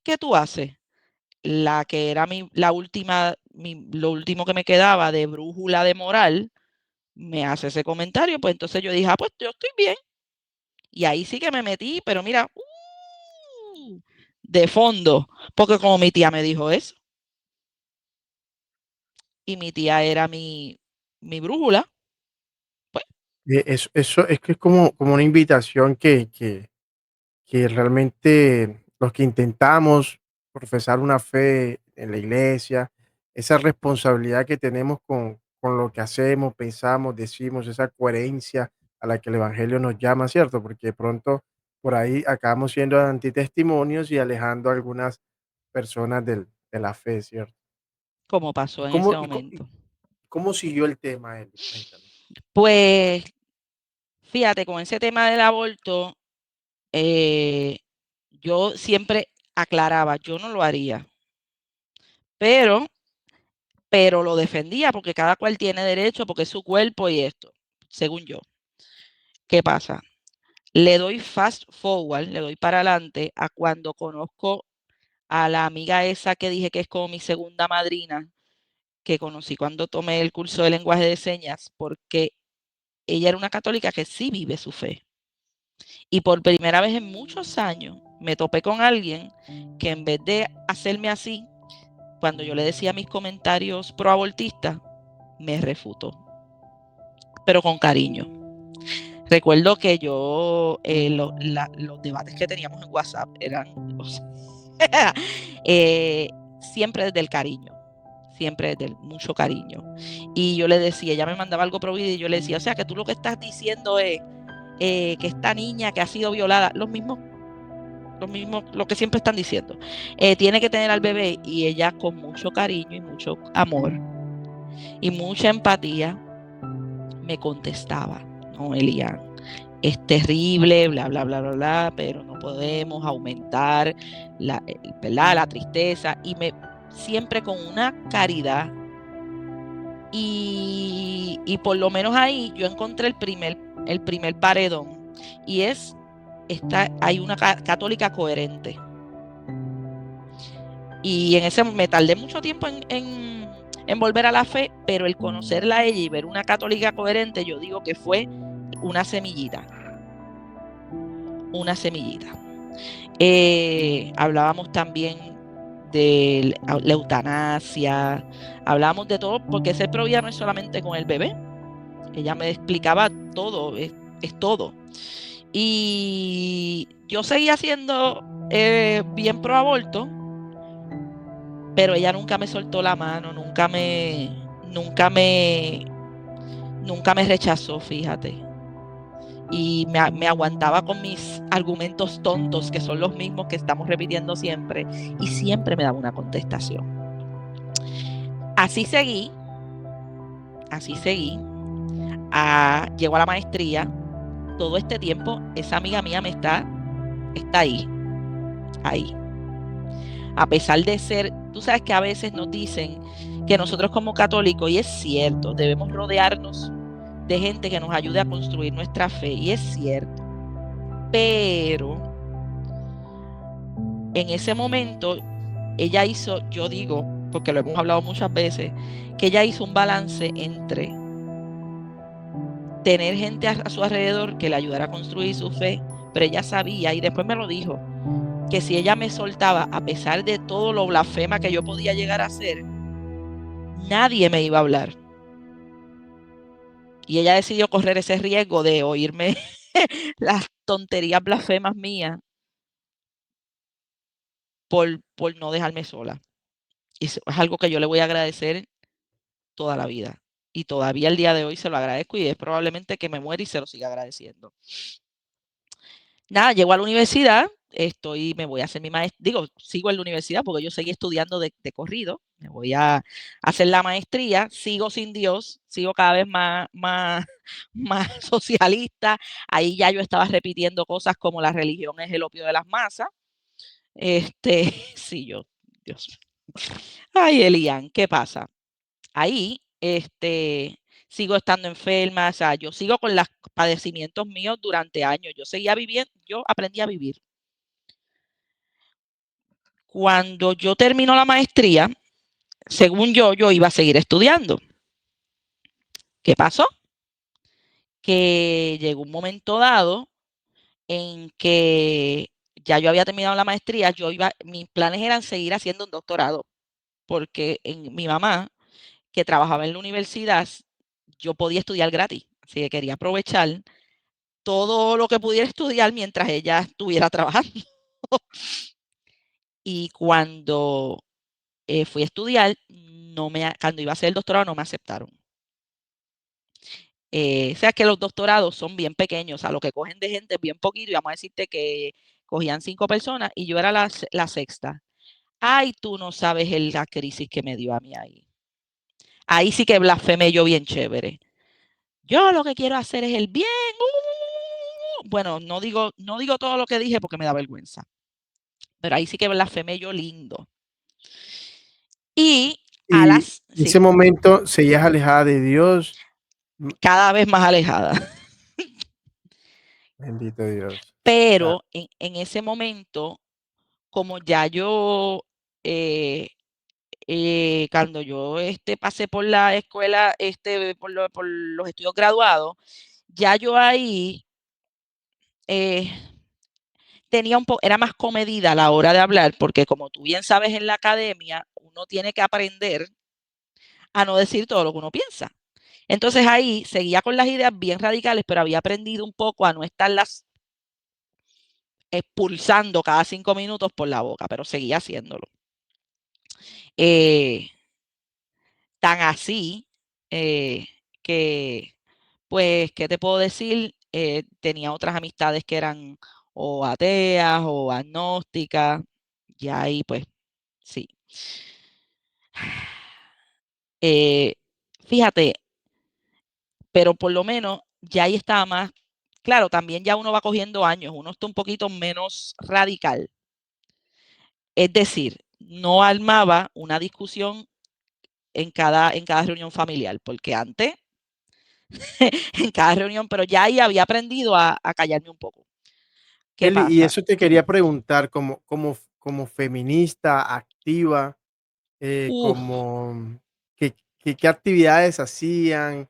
¿Qué tú haces? La que era lo último que me quedaba de brújula de moral, me hace ese comentario. Pues entonces yo dije, pues yo estoy bien. Y ahí sí que me metí, pero mira, de fondo, porque como mi tía me dijo eso, y mi tía era mi brújula, pues Eso es que es como una invitación que realmente los que intentamos profesar una fe en la iglesia, esa responsabilidad que tenemos con lo que hacemos, pensamos, decimos, esa coherencia a la que el Evangelio nos llama, ¿cierto? Porque de pronto por ahí acabamos siendo antitestimonios y alejando a algunas personas de la fe, ¿cierto? como ¿Y pasó en ese cómo, momento. cómo siguió el tema, Eli? Cuéntame. Pues fíjate, con ese tema del aborto, eh, yo siempre aclaraba, yo no lo haría, pero, pero lo defendía porque cada cual tiene derecho, porque es su cuerpo y esto, según yo. ¿Qué pasa? Le doy fast forward, le doy para adelante a cuando conozco a la amiga esa que dije que es como mi segunda madrina, que conocí cuando tomé el curso de lenguaje de señas, porque ella era una católica que sí vive su fe. Y por primera vez en muchos años me topé con alguien que en vez de hacerme así, cuando yo le decía mis comentarios proabortistas, me refutó, pero con cariño. Recuerdo que yo, los debates que teníamos en WhatsApp eran, o sea, siempre desde el cariño, siempre desde mucho cariño. Y yo le decía, ella me mandaba algo prohibido y yo le decía, o sea, que tú lo que estás diciendo es que esta niña que ha sido violada, lo mismo, lo que siempre están diciendo, tiene que tener al bebé. Y ella con mucho cariño y mucho amor y mucha empatía me contestaba, no, Elian, es terrible, bla, bla, bla, bla, bla, pero no podemos aumentar la tristeza. Y siempre con una caridad. Y por lo menos ahí yo encontré el primer paredón. Y hay una católica coherente. Y en ese me tardé mucho tiempo en volver a la fe, pero el conocerla a ella y ver una católica coherente, yo digo que fue una semillita. Una semillita. Hablábamos también de la eutanasia, hablábamos de todo, porque ese provía no es solamente con el bebé. Ella me explicaba todo, es todo. Y yo seguía siendo bien pro aborto, pero ella nunca me soltó la mano, nunca me rechazó, fíjate. Y me aguantaba con mis argumentos tontos, que son los mismos que estamos repitiendo siempre, y siempre me daba una contestación. Así seguí. Llego a la maestría. Todo este tiempo, esa amiga mía está ahí. A pesar de ser, tú sabes que a veces nos dicen que nosotros como católicos, y es cierto, debemos rodearnos de gente que nos ayude a construir nuestra fe, y es cierto. Pero en ese momento, ella hizo, yo digo, porque lo hemos hablado muchas veces, que ella hizo un balance entre tener gente a su alrededor que le ayudara a construir su fe, pero ella sabía, y después me lo dijo, que si ella me soltaba, a pesar de todo lo blasfema que yo podía llegar a ser, nadie me iba a hablar. Y ella decidió correr ese riesgo de oírme las tonterías blasfemas mías por no dejarme sola. Y eso es algo que yo le voy a agradecer toda la vida. Y todavía el día de hoy se lo agradezco, y es probablemente que me muera y se lo siga agradeciendo. Nada, llego a la universidad, me voy a hacer mi maestría, sigo en la universidad porque yo seguí estudiando de corrido, me voy a hacer la maestría, sigo sin Dios, sigo cada vez más, más socialista. Ahí ya yo estaba repitiendo cosas como la religión es el opio de las masas. Sí, Dios. Ay, Elian, ¿qué pasa? Ahí, sigo estando enferma, o sea, yo sigo con los padecimientos míos durante años. Yo seguía viviendo, yo aprendí a vivir. Cuando yo termino la maestría, según yo iba a seguir estudiando. ¿Qué pasó? Que llegó un momento dado en que ya yo había terminado la maestría, mis planes eran seguir haciendo un doctorado, porque mi mamá, que trabajaba en la universidad, yo podía estudiar gratis, así que quería aprovechar todo lo que pudiera estudiar mientras ella estuviera trabajando. Y cuando fui a estudiar, cuando iba a hacer el doctorado, no me aceptaron. O sea que los doctorados son bien pequeños, a lo que cogen de gente bien poquito, y vamos a decirte que cogían 5 personas y yo era la sexta. Ay, tú no sabes la crisis que me dio a mí ahí. Ahí sí que blasfemé yo bien chévere. Yo lo que quiero hacer es el bien. Bueno, no digo todo lo que dije porque me da vergüenza. Pero ahí sí que blasfemé yo lindo. Y en ese momento seguías alejada de Dios. Cada vez más alejada. Bendito Dios. Claro. Pero en ese momento, como ya yo, cuando yo pasé por la escuela, por los estudios graduados, ya yo ahí eh, era más comedida a la hora de hablar, porque como tú bien sabes en la academia, uno tiene que aprender a no decir todo lo que uno piensa. Entonces ahí seguía con las ideas bien radicales, pero había aprendido un poco a no estarlas expulsando cada 5 minutos por la boca, pero seguía haciéndolo. Eh, Tan así que, pues, ¿qué te puedo decir? Tenía otras amistades que eran o ateas o agnósticas, y ahí, pues, sí. Eh, Fíjate, pero por lo menos ya ahí estaba más, claro, también ya uno va cogiendo años, uno está un poquito menos radical. Es decir, no armaba una discusión en cada reunión familiar, porque antes, en cada reunión, pero ya ahí había aprendido a callarme un poco. ¿Qué Kelly, y pasa? eso te Dime. quería preguntar, como feminista activa, Uf, como, ¿qué actividades hacían?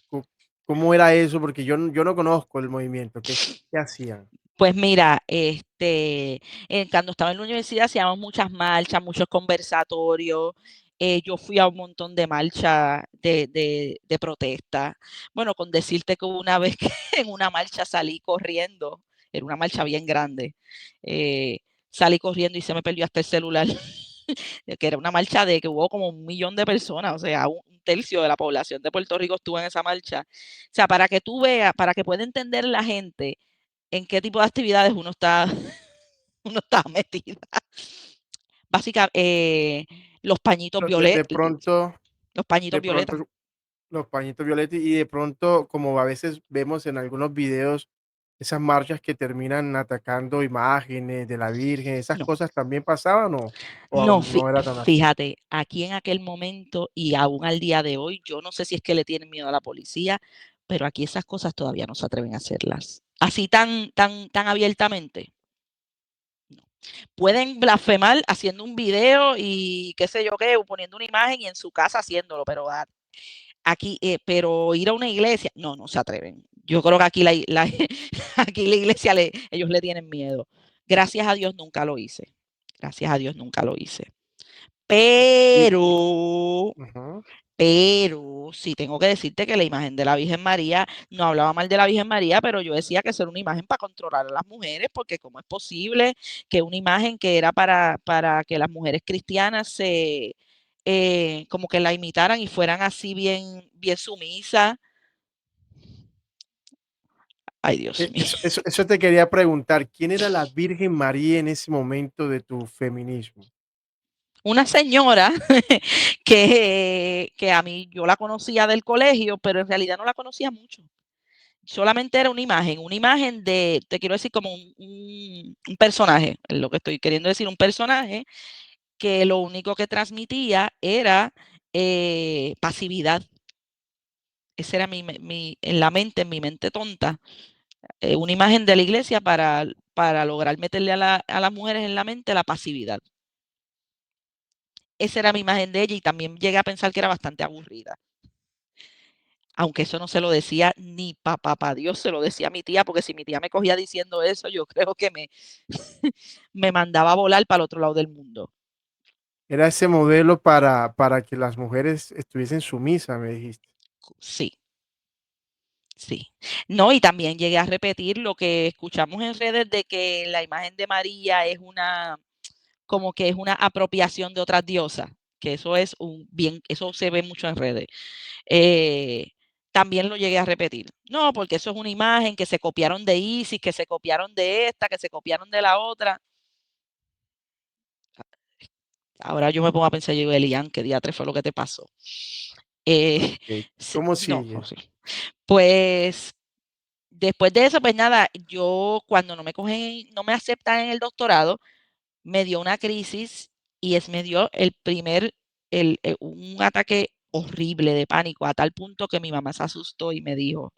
Co ¿Cómo era eso? Porque yo no conozco el movimiento, ¿qué hacían? pues mira, cuando estaba en la universidad hacíamos muchas marchas, muchos conversatorios. Yo fui a un montón de marchas de protesta. Bueno, con decirte que hubo una vez que en una marcha salí corriendo, era una marcha bien grande, salí corriendo y se me perdió hasta el celular, que era una marcha de que hubo como 1 millón de personas, o sea, un tercio de la población de Puerto Rico estuvo en esa marcha. O sea, para que tú veas, para que pueda entender la gente en qué tipo de actividades uno está, uno está metida. Básicamente, los pañitos De violetas, pronto los pañitos de violetas. pronto los pañitos violetas y de pronto, como a veces vemos en algunos videos, esas marchas que terminan atacando imágenes de la Virgen, ¿esas No, cosas también pasaban o no, no era tan así? fíjate, aquí en aquel momento y aún al día de hoy, yo no sé si es que le tienen miedo a la policía, pero aquí esas cosas todavía no se atreven a hacerlas. Así tan abiertamente. No. Pueden blasfemar haciendo un video y qué sé yo qué, o poniendo una imagen y en su casa haciéndolo, pero aquí, pero ir a una iglesia, no, no se atreven. Yo creo que aquí aquí la iglesia, ellos le tienen miedo. Gracias a Dios nunca lo hice. Gracias a Dios nunca lo hice. Y Pero, ujú. pero, sí tengo que decirte que la imagen de la Virgen María, no hablaba mal de la Virgen María, pero yo decía que eso era una imagen para controlar a las mujeres, porque cómo es posible que una imagen que era para que las mujeres cristianas como que la imitaran y fueran así bien, bien sumisas. Ay, Dios mío. Eso te quería preguntar, ¿quién era la Virgen María en ese momento de tu feminismo? Una señora que a mí yo la conocía del colegio, pero en realidad no la conocía mucho. Solamente era una imagen te quiero decir como un personaje, es lo que estoy queriendo decir, un personaje que lo único que transmitía era pasividad. Esa era en la mente, en mi mente tonta, una imagen de la iglesia para lograr meterle a las mujeres en la mente la pasividad. Esa era mi imagen de ella y también llegué a pensar que era bastante aburrida. Aunque eso no se lo decía ni papá Dios, se lo decía a mi tía, porque si mi tía me cogía diciendo eso, yo creo que me mandaba a volar para el otro lado del mundo. Era ese modelo para que las mujeres estuviesen sumisas, me dijiste. Sí, sí. No, y también llegué a repetir lo que escuchamos en redes de que la imagen de María es como que es una apropiación de otras diosas, que eso es eso se ve mucho en redes. Eh, También lo llegué a repetir. No, porque eso es una imagen que se copiaron de Isis, que se copiaron de esta, que se copiaron de la otra. Ahora yo me pongo a pensar, yo digo, Elian, ¿qué diatre fue lo que te pasó? ¿Cómo No, pues sigues? sí. Pues después de eso, pues nada, yo cuando no me aceptan en el doctorado, me dio una crisis y me dio un ataque horrible de pánico, a tal punto que mi mamá se asustó y me dijo,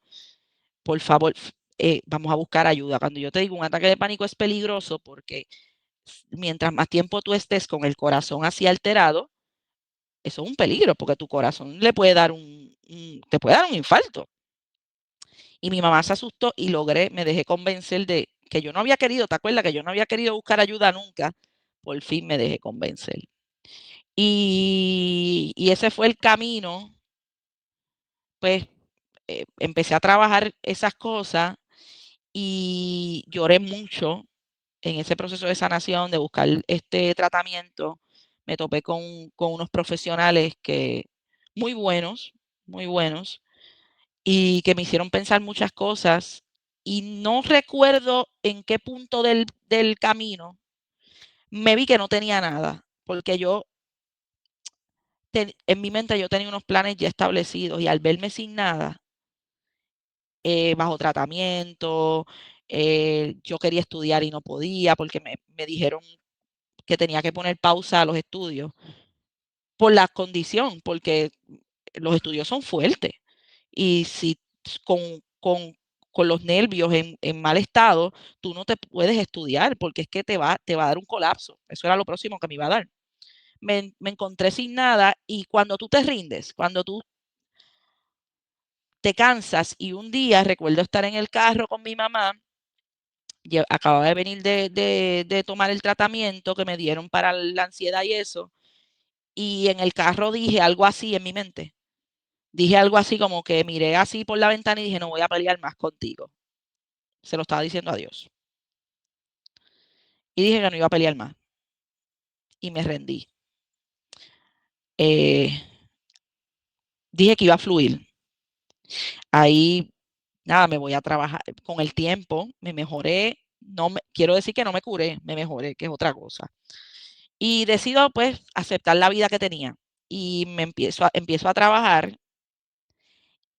por favor, vamos a buscar ayuda. Cuando yo te digo un ataque de pánico es peligroso porque mientras más tiempo tú estés con el corazón así alterado, eso es un peligro porque tu corazón le puede dar te puede dar un infarto. Y mi mamá se asustó y me dejé convencer de que yo no había querido, ¿te acuerdas? Que yo no había querido buscar ayuda nunca. Por fin me dejé convencer. Y ese fue el camino, pues empecé a trabajar esas cosas y lloré mucho en ese proceso de sanación, de buscar este tratamiento. Me topé con unos profesionales muy buenos, y que me hicieron pensar muchas cosas. Y no recuerdo en qué punto del camino me vi que no tenía nada, porque en mi mente yo tenía unos planes ya establecidos y al verme sin nada, bajo tratamiento, yo quería estudiar y no podía porque me dijeron que tenía que poner pausa a los estudios por la condición, porque los estudios son fuertes. Y si con, con, con los nervios en mal estado, tú no te puedes estudiar porque es que te va a dar un colapso. Eso era lo próximo que me iba a dar. Me encontré sin nada y cuando tú te rindes, cuando tú te cansas y un día recuerdo estar en el carro con mi mamá, acababa de venir de tomar el tratamiento que me dieron para la ansiedad y eso, y en el carro dije algo así en mi mente. Dije algo así como que miré así por la ventana y dije, no voy a pelear más contigo. Se lo estaba diciendo a Dios. Y dije que no iba a pelear más. Y me rendí. Eh, Dije que iba a fluir. Ahí, nada, me voy a trabajar. Con el tiempo me mejoré. Quiero decir que no me curé, me mejoré, que es otra cosa. Y decido pues aceptar la vida que tenía. Y empiezo a trabajar.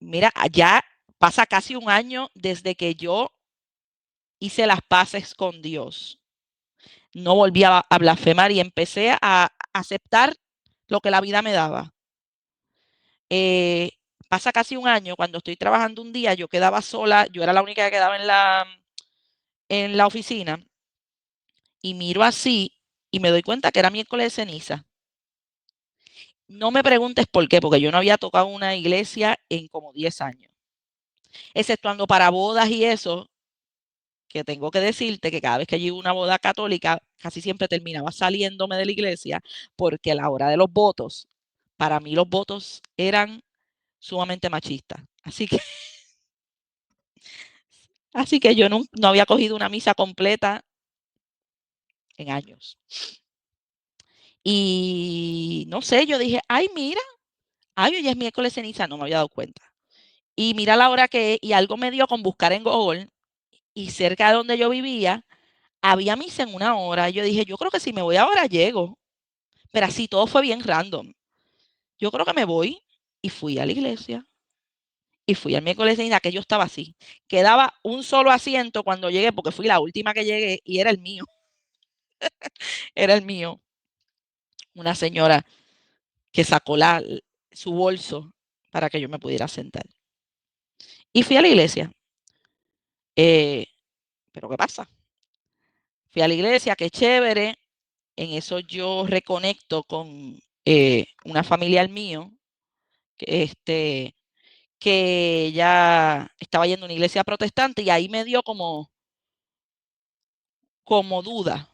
Mira, ya pasa casi un año desde que yo hice las paces con Dios. No volví a blasfemar y empecé a aceptar lo que la vida me daba. Pasa casi un año, cuando estoy trabajando un día, yo quedaba sola, yo era la única que quedaba en la oficina, y miro así y me doy cuenta que era miércoles de ceniza. No me preguntes por qué, porque yo no había tocado una iglesia en como 10 años, exceptuando para bodas y eso, que tengo que decirte que cada vez que llego a una boda católica, casi siempre terminaba saliéndome de la iglesia, porque a la hora de los votos, para mí los votos eran sumamente machistas. Así que yo no había cogido una misa completa en años. Y no sé, yo dije, ay, mira, ay, hoy es miércoles ceniza, no me había dado cuenta. Y mira la hora que es, y algo me dio con buscar en Google, y cerca de donde yo vivía, había misa en una hora. Yo dije, yo creo que si me voy ahora llego. Pero así todo fue bien random. Yo creo que me voy y fui a la iglesia. Y fui al miércoles de ceniza, que yo estaba así. Quedaba un solo asiento cuando llegué, porque fui la última que llegué y era el mío. Era el mío. Una señora que sacó su bolso para que yo me pudiera sentar. Y fui a la iglesia. Pero ¿qué pasa? Fui a la iglesia, qué chévere. En eso yo reconecto con una familiar mío, que ella estaba yendo a una iglesia protestante, y ahí me dio como duda.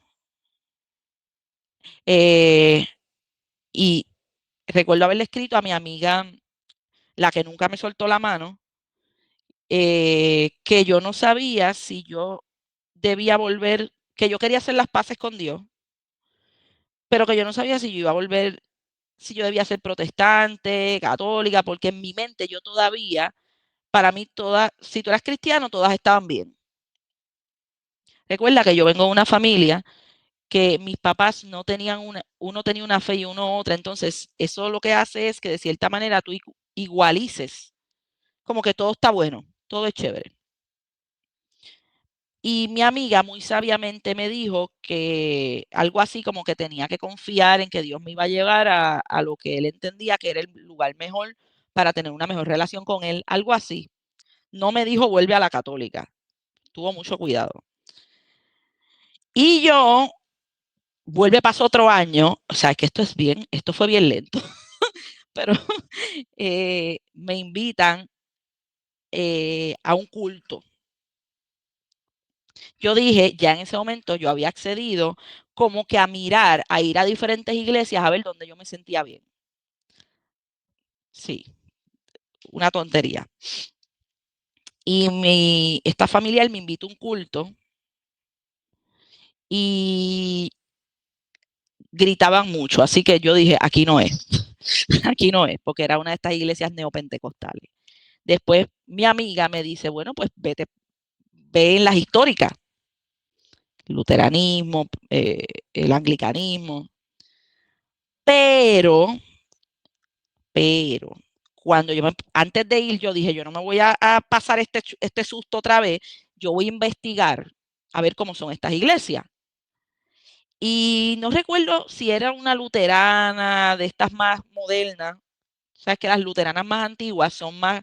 Y recuerdo haberle escrito a mi amiga, la que nunca me soltó la mano, que yo no sabía si yo debía volver, que yo quería hacer las paces con Dios, pero que yo no sabía si yo iba a volver, si yo debía ser protestante, católica, porque en mi mente yo todavía, para mí todas, si tú eras cristiano, todas estaban bien. Recuerda que yo vengo de una familia que mis papás no tenían uno tenía una fe y uno otra, entonces eso lo que hace es que de cierta manera tú igualices, como que todo está bueno, todo es chévere. Y mi amiga muy sabiamente me dijo que algo así como que tenía que confiar en que Dios me iba a llevar a lo que él entendía que era el lugar mejor para tener una mejor relación con él, algo así. No me dijo vuelve a la católica, tuvo mucho cuidado. Y yo, pasó otro año, o sea, que esto fue bien lento, pero me invitan a un culto. Yo dije, ya en ese momento yo había accedido como que a ir a diferentes iglesias a ver dónde yo me sentía bien. Sí, una tontería. Y esta familiar me invitó a un culto y gritaban mucho, así que yo dije, aquí no es, aquí no es, porque era una de estas iglesias neopentecostales. Después mi amiga me dice, bueno, pues ve en las históricas, luteranismo, el anglicanismo, pero, cuando antes de ir, yo dije, yo no me voy a pasar este susto otra vez, yo voy a investigar a ver cómo son estas iglesias. Y no recuerdo si era una luterana de estas más modernas. Sabes que las luteranas más antiguas son más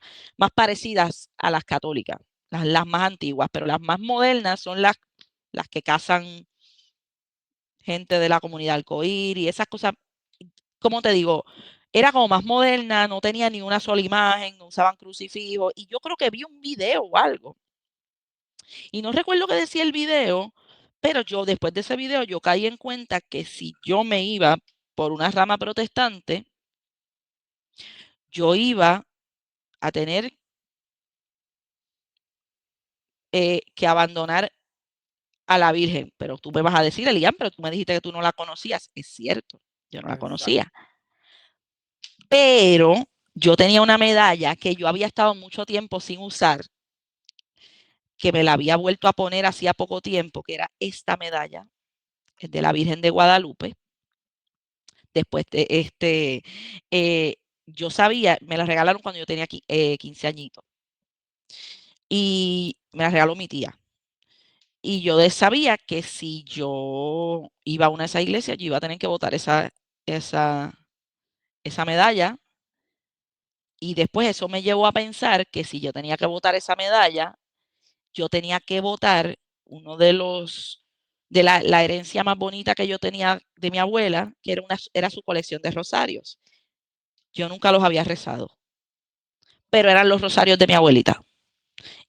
parecidas a las católicas, las más antiguas, pero las más modernas son las que casan gente de la comunidad arcoíris y esas cosas. Como te digo, era como más moderna, no tenía ni una sola imagen, no usaban crucifijos. Y yo creo que vi un video o algo. Y no recuerdo qué decía el video, pero yo después de ese video yo caí en cuenta que si yo me iba por una rama protestante, yo iba a tener que abandonar a la Virgen. Pero tú me vas a decir, Elian, pero tú me dijiste que tú no la conocías. Es cierto, yo no la conocía. Pero yo tenía una medalla que yo había estado mucho tiempo sin usar, que me la había vuelto a poner hacía poco tiempo, que era esta medalla, es de la Virgen de Guadalupe. Después de yo sabía, me la regalaron cuando yo tenía 15 añitos. Y me la regaló mi tía. Y yo sabía que si yo iba a una de esas iglesias, yo iba a tener que botar esa medalla. Y después eso me llevó a pensar que si yo tenía que botar esa medalla, yo tenía que botar uno de la herencia más bonita que yo tenía de mi abuela, que era su colección de rosarios. Yo nunca los había rezado, pero eran los rosarios de mi abuelita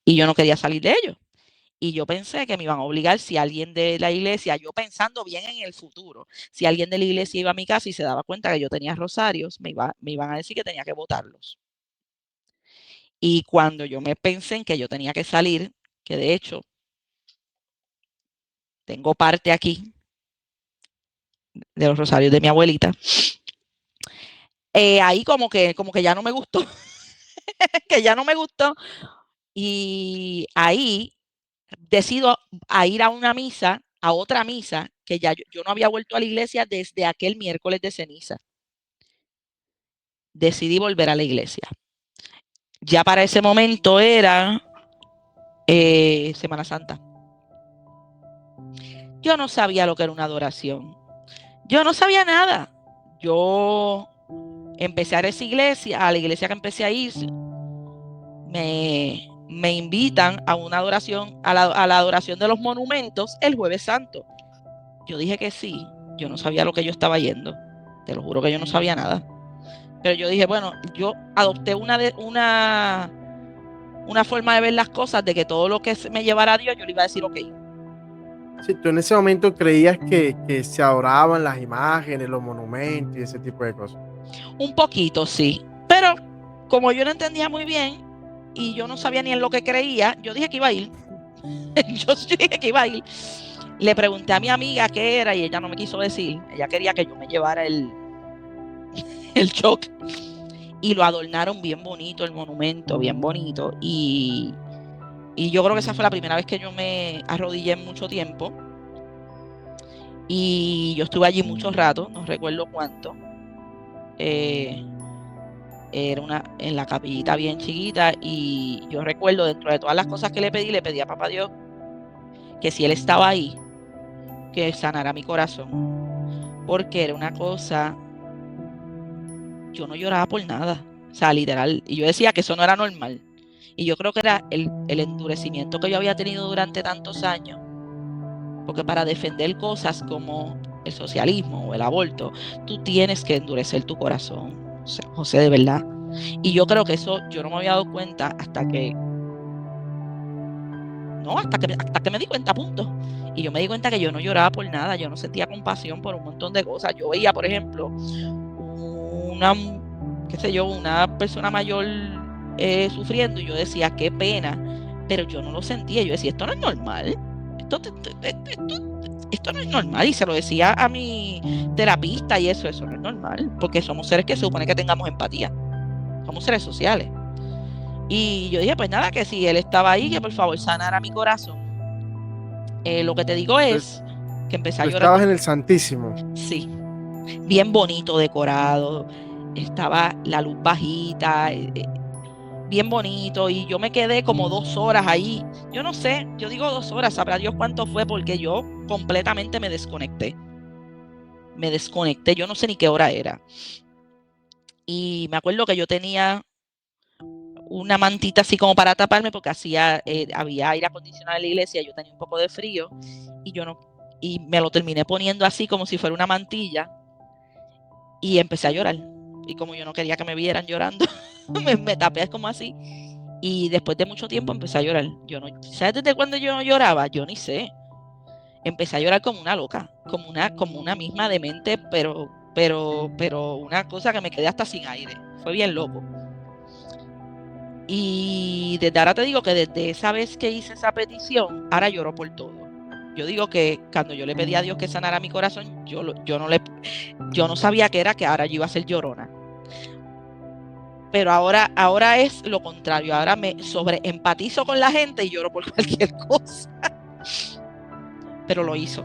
y yo no quería salir de ellos. Y yo pensé que me iban a obligar si alguien de la iglesia, yo pensando bien en el futuro, si alguien de la iglesia iba a mi casa y se daba cuenta que yo tenía rosarios, me iban a decir que tenía que botarlos. Y cuando yo me pensé en que yo tenía que salir, que de hecho tengo parte aquí de los rosarios de mi abuelita, ahí como que ya no me gustó, que ya no me gustó. Y ahí decido a ir a una misa, a otra misa, que ya yo no había vuelto a la iglesia desde aquel miércoles de ceniza. Decidí volver a la iglesia. Ya para ese momento era Semana Santa. Yo no sabía lo que era una adoración. Yo no sabía nada. Yo empecé a ir a la iglesia que empecé a ir, me invitan a una adoración, a la adoración de los monumentos el Jueves Santo. Yo dije que sí. Yo no sabía lo que yo estaba yendo. Te lo juro que yo no sabía nada. Pero yo dije, bueno, yo adopté una forma de ver las cosas, de que todo lo que me llevara a Dios, yo le iba a decir ok. Sí, tú en ese momento creías que se adoraban las imágenes, los monumentos y ese tipo de cosas. Un poquito, sí. Pero como yo no entendía muy bien y yo no sabía ni en lo que creía, yo dije que iba a ir. Yo dije que iba a ir. Le pregunté a mi amiga qué era y ella no me quiso decir. Ella quería que yo me llevara el shock. Y lo adornaron bien bonito, el monumento, bien bonito. Y yo creo que esa fue la primera vez que yo me arrodillé en mucho tiempo. Y yo estuve allí mucho rato, no recuerdo cuánto. Era en la capillita bien chiquita. Y yo recuerdo, dentro de todas las cosas que le pedí a Papá Dios que si Él estaba ahí, que sanara mi corazón. Porque era una cosa, yo no lloraba por nada. O sea, literal. Y yo decía que eso no era normal. Y yo creo que era el endurecimiento que yo había tenido durante tantos años, porque para defender cosas como el socialismo o el aborto, tú tienes que endurecer tu corazón, o sea, José, de verdad. Y yo creo que eso yo no me había dado cuenta hasta que me di cuenta, punto. Y yo me di cuenta que yo no lloraba por nada, yo no sentía compasión por un montón de cosas. Yo veía, por ejemplo, una persona mayor sufriendo, y yo decía, qué pena, pero yo no lo sentía. Yo decía, esto no es normal, esto no es normal. Y se lo decía a mi terapista, y eso no es normal, porque somos seres que se supone que tengamos empatía, somos seres sociales. Y yo dije, pues nada, que si él estaba ahí, que por favor sanara mi corazón. Lo que te digo es que empecé a llorar. Estabas en el Santísimo. Sí, bien bonito decorado, estaba la luz bajita, bien bonito, y yo me quedé como 2 horas ahí. Yo no sé, yo digo 2 horas, sabrá Dios cuánto fue, porque yo completamente me desconecté, yo no sé ni qué hora era. Y me acuerdo que yo tenía una mantita así como para taparme, porque había aire acondicionado en la iglesia, yo tenía un poco de frío, y me lo terminé poniendo así como si fuera una mantilla, y empecé a llorar. Y como yo no quería que me vieran llorando, me tapé como así, y después de mucho tiempo empecé a llorar. ¿Sabes desde cuándo yo no lloraba? Yo ni sé. Empecé a llorar como una loca, como una misma demente, pero una cosa que me quedé hasta sin aire. Fue bien loco. Y desde ahora te digo que desde esa vez que hice esa petición, ahora lloro por todo. Yo digo que cuando yo le pedí a Dios que sanara mi corazón, yo no sabía que ahora yo iba a ser llorona. Pero ahora es lo contrario. Ahora me sobreempatizo con la gente y lloro por cualquier cosa. Pero lo hizo.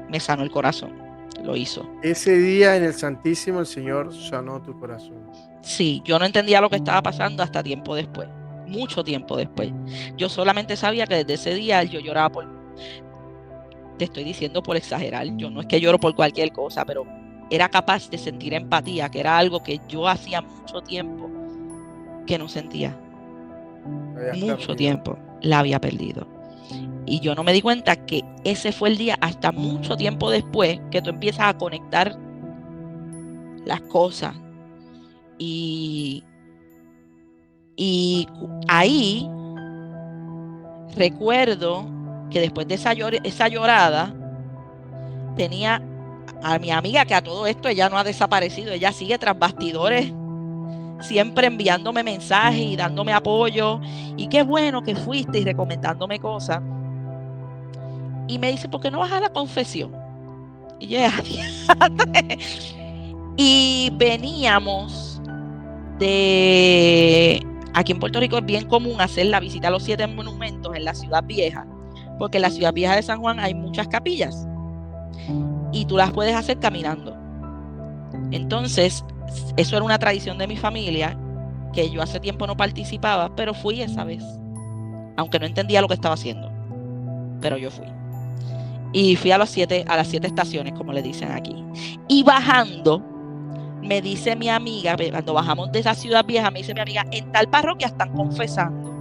Me sanó el corazón. Lo hizo. Ese día en el Santísimo el Señor sanó tu corazón. Sí, yo no entendía lo que estaba pasando hasta tiempo después. Mucho tiempo después. Yo solamente sabía que desde ese día yo lloraba te estoy diciendo por exagerar, yo no es que lloro por cualquier cosa, pero era capaz de sentir empatía, que era algo que yo hacía mucho tiempo que no sentía. Mucho tiempo la había perdido. Y yo no me di cuenta que ese fue el día, hasta mucho tiempo después, que tú empiezas a conectar las cosas. Y ahí recuerdo que después de esa llorada, tenía a mi amiga, que a todo esto ella no ha desaparecido, ella sigue tras bastidores, siempre enviándome mensajes y dándome apoyo, y qué bueno que fuiste, y recomendándome cosas. Y me dice, ¿por qué no vas a la confesión? Y yo, y veníamos aquí en Puerto Rico es bien común hacer la visita a los 7 monumentos en la Ciudad Vieja, porque en la Ciudad Vieja de San Juan hay muchas capillas y tú las puedes hacer caminando. Entonces, eso era una tradición de mi familia, que yo hace tiempo no participaba, pero fui esa vez, aunque no entendía lo que estaba haciendo, pero yo fui. Y fui a las 7 estaciones, como le dicen aquí. Y bajando, me dice mi amiga, cuando bajamos de esa Ciudad Vieja, me dice mi amiga, en tal parroquia están confesando.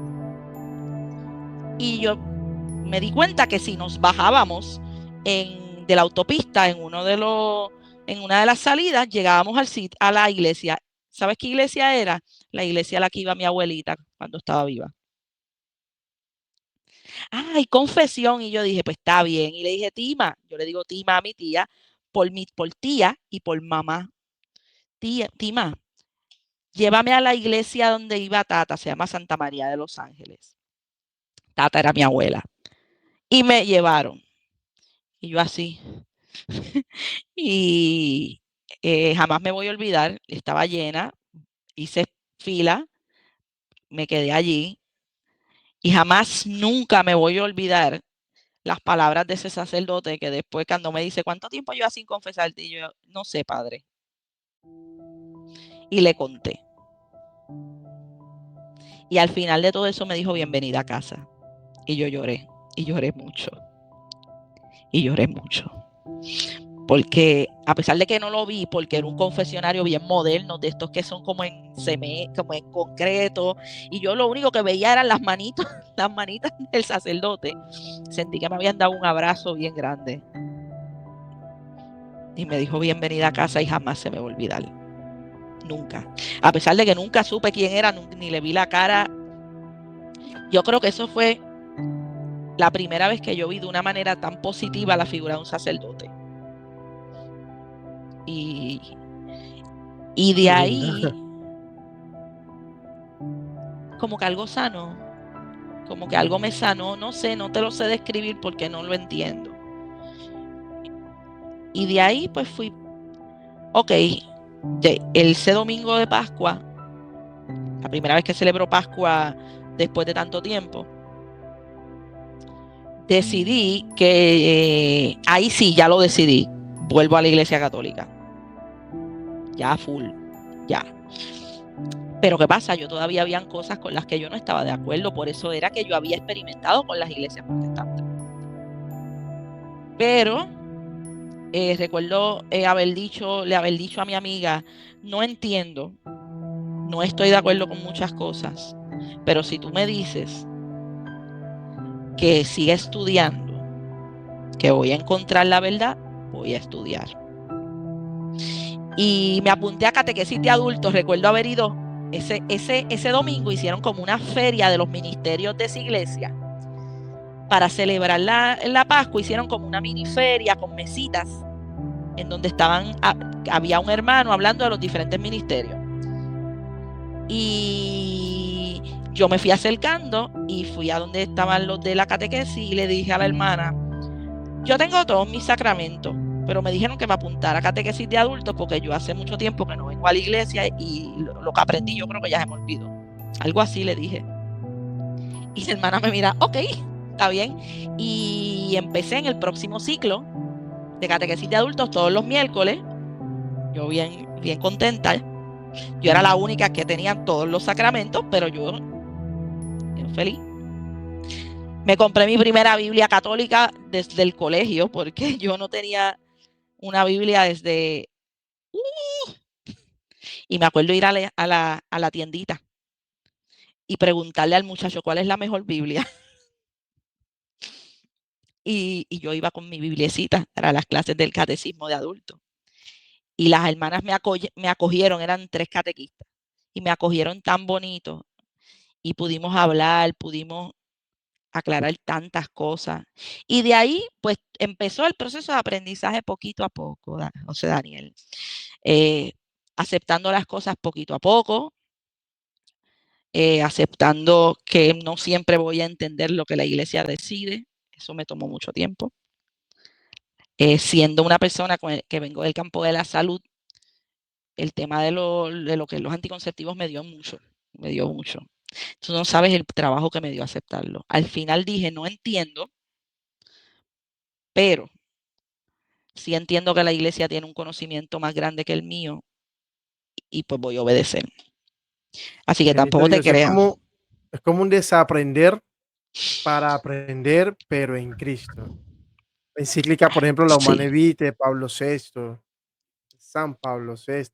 Y yo me di cuenta que si nos bajábamos de la autopista, en una de las salidas, llegábamos a la iglesia. ¿Sabes qué iglesia era? La iglesia a la que iba mi abuelita cuando estaba viva. Ay, confesión. Y yo dije, pues está bien. Y le dije, Tima, yo le digo Tima a mi tía, por tía y por mamá. Tima, llévame a la iglesia donde iba Tata, se llama Santa María de los Ángeles. Tata era mi abuela. Y me llevaron. Y yo así. Y jamás me voy a olvidar, estaba llena, hice fila, me quedé allí. Y jamás, nunca me voy a olvidar las palabras de ese sacerdote, que después cuando me dice, ¿cuánto tiempo llevas sin confesarte? Y yo, no sé, padre. Y le conté. Y al final de todo eso me dijo, bienvenida a casa. Y yo lloré. Y lloré mucho. Y lloré mucho. Porque a pesar de que no lo vi porque era un confesionario bien moderno, de estos que son como como en concreto, y yo lo único que veía eran las manitas, las manitas del sacerdote, sentí que me habían dado un abrazo bien grande. Y me dijo bienvenida a casa y jamás se me va a olvidar. Nunca. A pesar de que nunca supe quién era, ni le vi la cara. Yo creo que eso fue la primera vez que yo vi de una manera tan positiva la figura de un sacerdote. Y de ahí, como que algo sano, como que algo me sanó, no sé, no te lo sé describir porque no lo entiendo. Y de ahí pues fui, ok, ese domingo de Pascua, la primera vez que celebro Pascua después de tanto tiempo, decidí que ahí sí, ya lo decidí, vuelvo a la Iglesia Católica. Ya full, ya. Pero ¿qué pasa? Yo todavía habían cosas con las que yo no estaba de acuerdo, por eso era que yo había experimentado con las iglesias protestantes. Pero recuerdo le haber dicho a mi amiga, no entiendo, no estoy de acuerdo con muchas cosas, pero si tú me dices que siga estudiando, que voy a encontrar la verdad, voy a estudiar. Y me apunté a catequesis de adultos, recuerdo haber ido ese domingo, hicieron como una feria de los ministerios de esa iglesia. Para celebrar la Pascua hicieron como una mini feria con mesitas en donde había un hermano hablando de los diferentes ministerios. Y yo me fui acercando y fui a donde estaban los de la catequesis y le dije a la hermana, yo tengo todos mis sacramentos, pero me dijeron que me apuntara a catequesis de adultos porque yo hace mucho tiempo que no vengo a la iglesia y lo que aprendí yo creo que ya se me olvidó. Algo así le dije. Y la hermana me mira, ok, está bien. Y empecé en el próximo ciclo de catequesis de adultos todos los miércoles. Yo bien contenta. Yo era la única que tenía todos los sacramentos, pero yo feliz. Me compré mi primera Biblia católica desde el colegio porque yo no tenía una Biblia desde... Y me acuerdo ir a la tiendita y preguntarle al muchacho cuál es la mejor Biblia. Y yo iba con mi bibliecita para las clases del catecismo de adultos. Y las hermanas me acogieron, eran 3 catequistas, y me acogieron tan bonito. Y pudimos hablar, pudimos aclarar tantas cosas. Y de ahí, pues, empezó el proceso de aprendizaje poquito a poco, José Daniel. Aceptando las cosas poquito a poco, aceptando que no siempre voy a entender lo que la iglesia decide. Eso me tomó mucho tiempo. Siendo una persona que vengo del campo de la salud, el tema de lo que los anticonceptivos me dio mucho. Tú no sabes el trabajo que me dio aceptarlo. Al final dije, no entiendo, pero sí entiendo que la iglesia tiene un conocimiento más grande que el mío y pues voy a obedecer. Así que tampoco te creas. Es como un desaprender para aprender, pero en Cristo. Encíclica, por ejemplo, la Humanae Vitae de Pablo VI, San Pablo VI.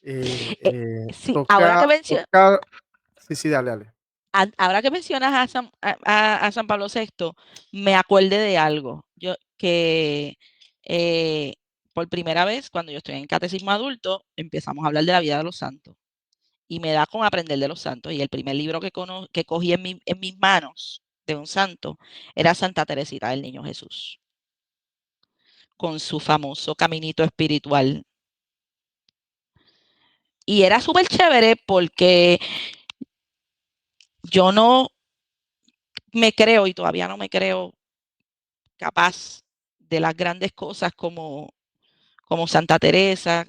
Sí, ahora que mencionas, sí, dale. Ahora que mencionas a San Pablo VI, me acuerde de algo. Yo que por primera vez, cuando yo estoy en catecismo adulto, empezamos a hablar de la vida de los santos. Y me da con aprender de los santos. Y el primer libro que cogí en mis manos de un santo era Santa Teresita del Niño Jesús, con su famoso caminito espiritual. Y era súper chévere porque yo no me creo y todavía no me creo capaz de las grandes cosas como Santa Teresa,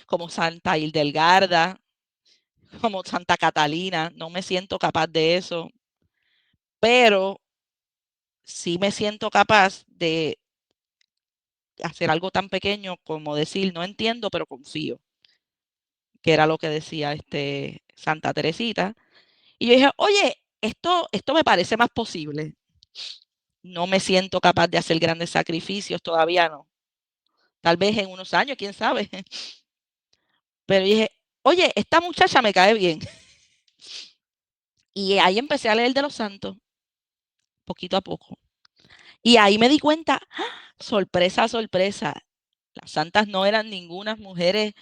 como Santa Hildegarda, como Santa Catalina. No me siento capaz de eso, pero sí me siento capaz de hacer algo tan pequeño como decir, no entiendo, pero confío, que era lo que decía Santa Teresita. Y yo dije, oye, esto me parece más posible. no me siento capaz de hacer grandes sacrificios, todavía no. Tal vez en unos años, quién sabe. Pero dije, oye, esta muchacha me cae bien. Y ahí empecé a leer de los santos, poquito a poco. Y ahí me di cuenta, sorpresa, sorpresa, las santas no eran ninguna mujeres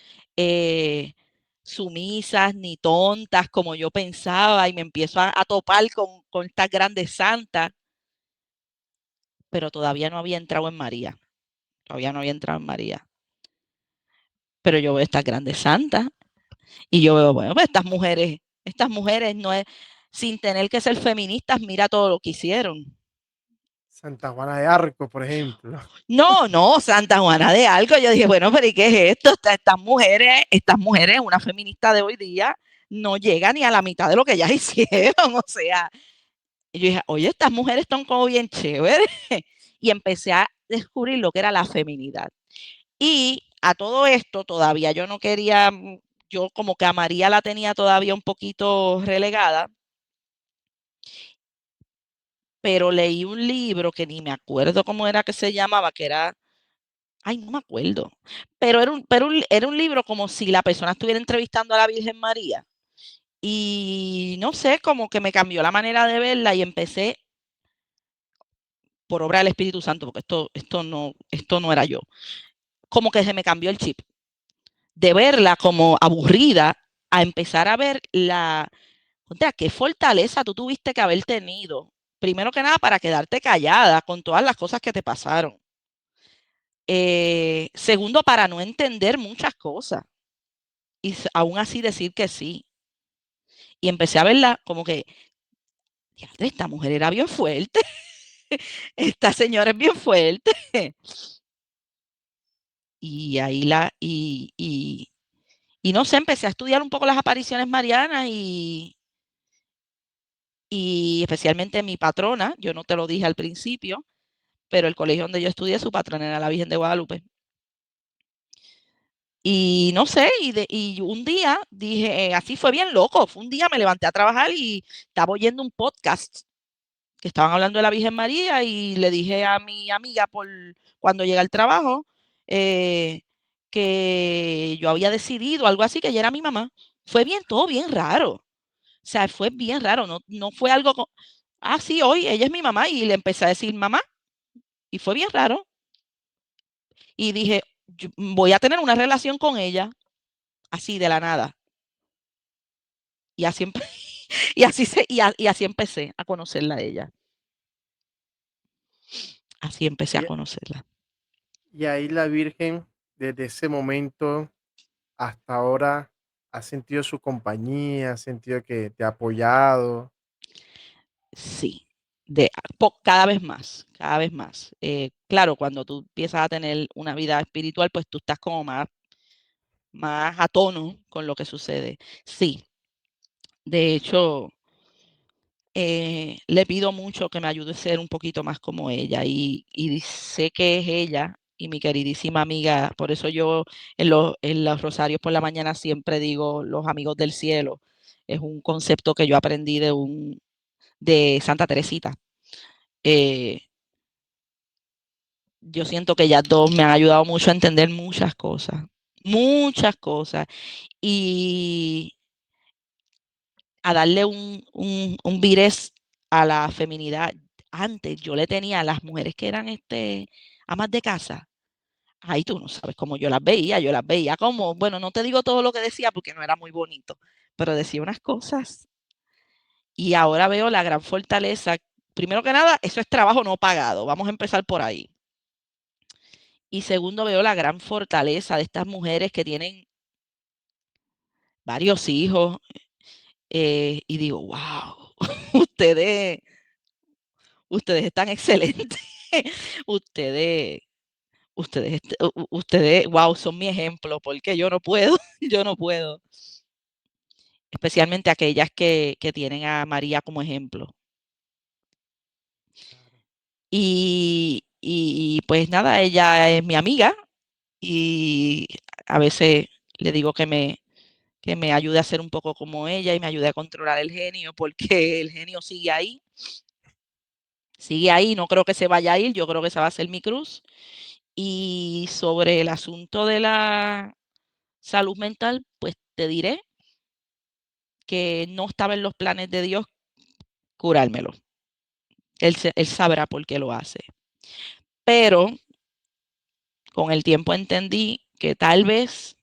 sumisas ni tontas como yo pensaba, y me empiezo a topar con estas grandes santas, pero todavía no había entrado en María, todavía no había entrado en María. Pero yo veo estas grandes santas y yo veo, bueno, pues estas mujeres no es, sin tener que ser feministas, mira todo lo que hicieron. Santa Juana de Arco, por ejemplo. No, Santa Juana de Arco. Yo dije, bueno, pero ¿y qué es esto? Estas mujeres, una feminista de hoy día, no llega ni a la mitad de lo que ellas hicieron. O sea, yo dije, oye, estas mujeres están como bien chéveres. Y empecé a descubrir lo que era la feminidad. Y a todo esto, todavía yo no quería, yo como que a María la tenía todavía un poquito relegada, pero leí un libro que ni me acuerdo cómo era que se llamaba, que era, ay, no me acuerdo, pero era un libro como si la persona estuviera entrevistando a la Virgen María. Y no sé, como que me cambió la manera de verla y empecé, por obra del Espíritu Santo, porque esto no era yo, como que se me cambió el chip de verla como aburrida a empezar a ver o sea, qué fortaleza tú tuviste que haber tenido. Primero que nada, para quedarte callada con todas las cosas que te pasaron. Segundo, para no entender muchas cosas y aún así decir que sí. Y empecé a verla como que, esta mujer era bien fuerte, esta señora es bien fuerte. Y ahí y no sé, empecé a estudiar un poco las apariciones marianas y especialmente mi patrona, yo no te lo dije al principio, pero el colegio donde yo estudié, su patrona era la Virgen de Guadalupe. Y no sé, y un día dije, así fue bien loco, fue un día me levanté a trabajar y estaba oyendo un podcast que estaban hablando de la Virgen María y le dije a mi amiga cuando llegué al trabajo que yo había decidido algo así, que ella era mi mamá. Fue bien, todo bien raro. O sea, fue bien raro, no fue algo, sí, hoy ella es mi mamá y le empecé a decir mamá y fue bien raro. Y dije, voy a tener una relación con ella, así de la nada. Y así, y así empecé a conocerla a ella. Así empecé a Y, conocerla. y ahí la Virgen, desde ese momento hasta ahora, ha sentido su compañía, ha sentido que te ha apoyado. Sí, cada vez más, cada vez más. Claro, cuando tú empiezas a tener una vida espiritual, pues tú estás como más a tono con lo que sucede. Sí, de hecho, le pido mucho que me ayude a ser un poquito más como ella y sé que es ella y mi queridísima amiga, por eso yo en los rosarios por la mañana siempre digo los amigos del cielo. Es un concepto que yo aprendí de Santa Teresita. Eh, yo siento que ellas dos me han ayudado mucho a entender muchas cosas, y a darle un virez a la feminidad. Antes yo le tenía a las mujeres que eran amas de casa. Ahí tú no sabes cómo yo las veía como, bueno, no te digo todo lo que decía porque no era muy bonito, pero decía unas cosas y ahora veo la gran fortaleza. Primero que nada, eso es trabajo no pagado, vamos a empezar por ahí. Y segundo, veo la gran fortaleza de estas mujeres que tienen varios hijos y digo, wow, ustedes, ustedes están excelentes. ustedes, ustedes, wow, son mi ejemplo, porque yo no puedo, yo no puedo. Especialmente aquellas que tienen a María como ejemplo. Y pues nada, ella es mi amiga y a veces le digo que me ayude a ser un poco como ella y me ayude a controlar el genio, porque el genio sigue ahí. Sigue ahí, no creo que se vaya a ir, yo creo que esa va a ser mi cruz. Y sobre el asunto de la salud mental, pues te diré que no estaba en los planes de Dios curármelo. Él sabrá por qué lo hace. Pero con el tiempo entendí que tal vez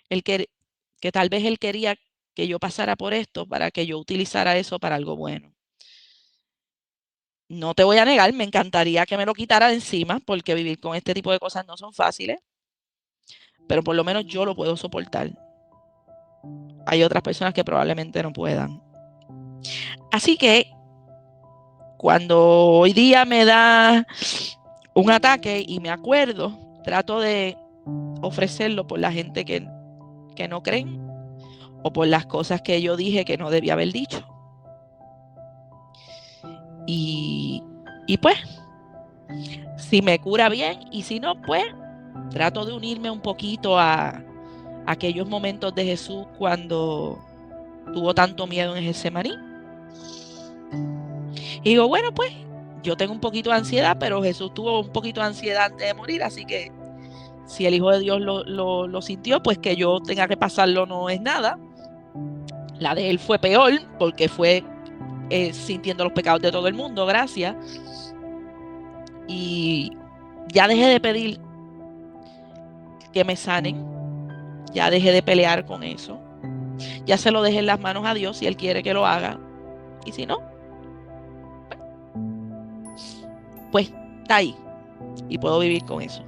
él quería que yo pasara por esto para que yo utilizara eso para algo bueno. No te voy a negar, me encantaría que me lo quitara de encima, porque vivir con este tipo de cosas no son fáciles, pero por lo menos yo lo puedo soportar. Hay otras personas que probablemente no puedan. Así que cuando hoy día me da un ataque y me acuerdo, trato de ofrecerlo por la gente que no creen o por las cosas que yo dije que no debía haber dicho. Y pues, si me cura bien y si no, pues trato de unirme un poquito a aquellos momentos de Jesús cuando tuvo tanto miedo en Getsemaní. Y digo, bueno, pues yo tengo un poquito de ansiedad, pero Jesús tuvo un poquito de ansiedad antes de morir, así que si el Hijo de Dios lo sintió, pues que yo tenga que pasarlo no es nada. La de él fue peor porque fue sintiendo los pecados de todo el mundo, gracias. Y ya dejé de pedir que me sanen, ya dejé de pelear con eso, ya se lo dejé en las manos a Dios si Él quiere que lo haga, y si no, pues está ahí y puedo vivir con eso.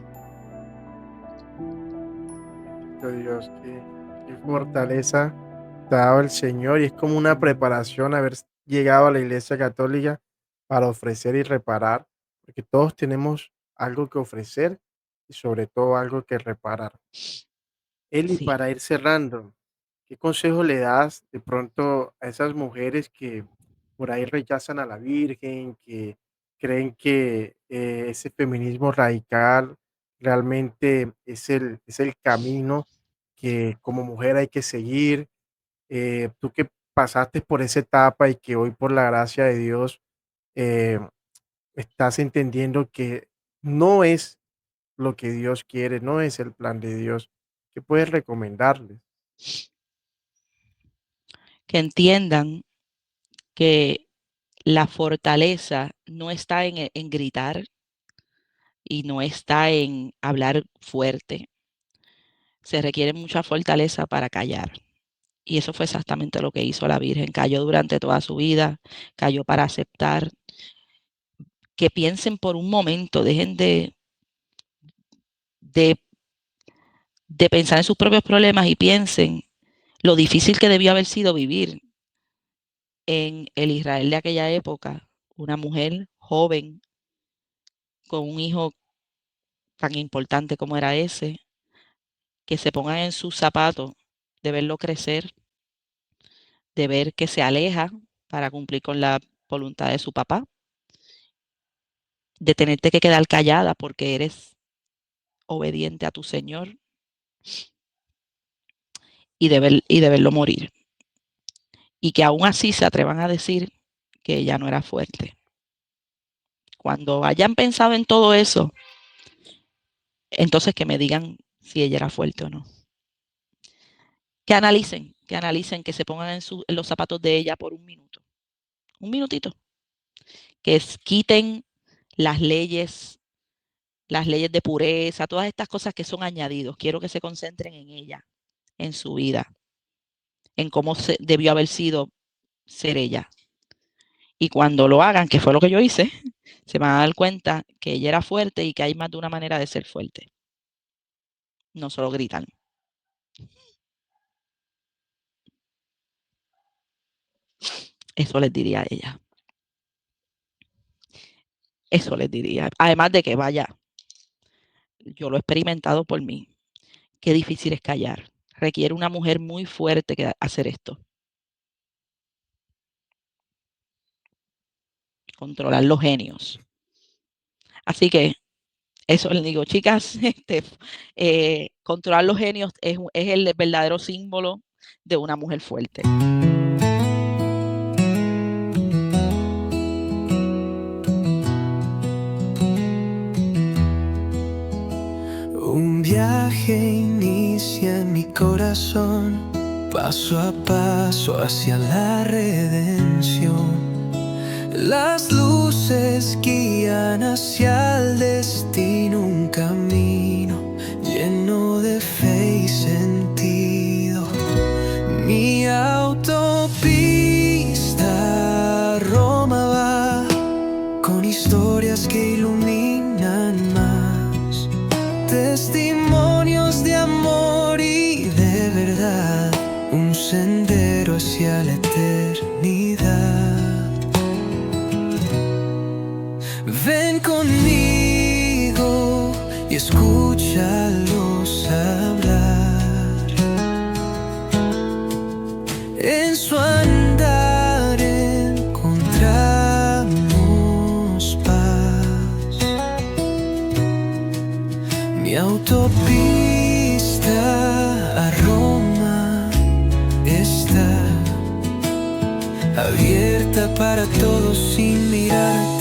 Dios, qué fortaleza te ha dado el Señor, y es como una preparación haber llegado a la Iglesia Católica para ofrecer y reparar, porque todos tenemos algo que ofrecer y sobre todo algo que reparar. Eli, Sí. para ir cerrando, ¿qué consejo le das de pronto a esas mujeres que por ahí rechazan a la Virgen, que creen que ese feminismo radical realmente es el camino que como mujer hay que seguir? Tú que pasaste por esa etapa y que hoy por la gracia de Dios eh, estás entendiendo que no es lo que Dios quiere, no es el plan de Dios, ¿qué puedes recomendarles? Que entiendan que la fortaleza no está en gritar y no está en hablar fuerte. Se requiere mucha fortaleza para callar. Y eso fue exactamente lo que hizo la Virgen. Cayó durante toda su vida, cayó para aceptar. Que piensen por un momento, dejen de, de pensar en sus propios problemas y piensen lo difícil que debió haber sido vivir en el Israel de aquella época. Una mujer joven con un hijo tan importante como era ese, que se pongan en sus zapatos de verlo crecer, de ver que se aleja para cumplir con la voluntad de su papá, de tenerte que quedar callada porque eres obediente a tu Señor y de verlo morir. Y que aún así se atrevan a decir que ella no era fuerte. Cuando hayan pensado en todo eso, entonces que me digan si ella era fuerte o no. Que analicen, que se pongan en los zapatos de ella por un minuto. Un minutito. Que quiten las leyes de pureza, todas estas cosas que son añadidos. Quiero que se concentren en ella, en su vida, en cómo debió haber sido ser ella. Y cuando lo hagan, que fue lo que yo hice, se van a dar cuenta que ella era fuerte y que hay más de una manera de ser fuerte. No solo gritan. Eso les diría a ella. Eso les diría. Además de que, vaya, yo lo he experimentado por mí. Qué difícil es callar. Requiere una mujer muy fuerte que hacer esto. Controlar los genios. Así que eso les digo, chicas, controlar los genios es el verdadero símbolo de una mujer fuerte. viaje inicia en mi corazón, paso a paso hacia la redención. Las luces guían hacia el destino, un camino lleno de fe y sentido. Mi autopista a Roma va, con historias que iluminan más, testimonios de amor y de verdad, un sendero hacia la eternidad. Ven conmigo y escúchalos hablar. En su andar encontramos paz. Mi autopista a Roma está abierta para todos sin mirar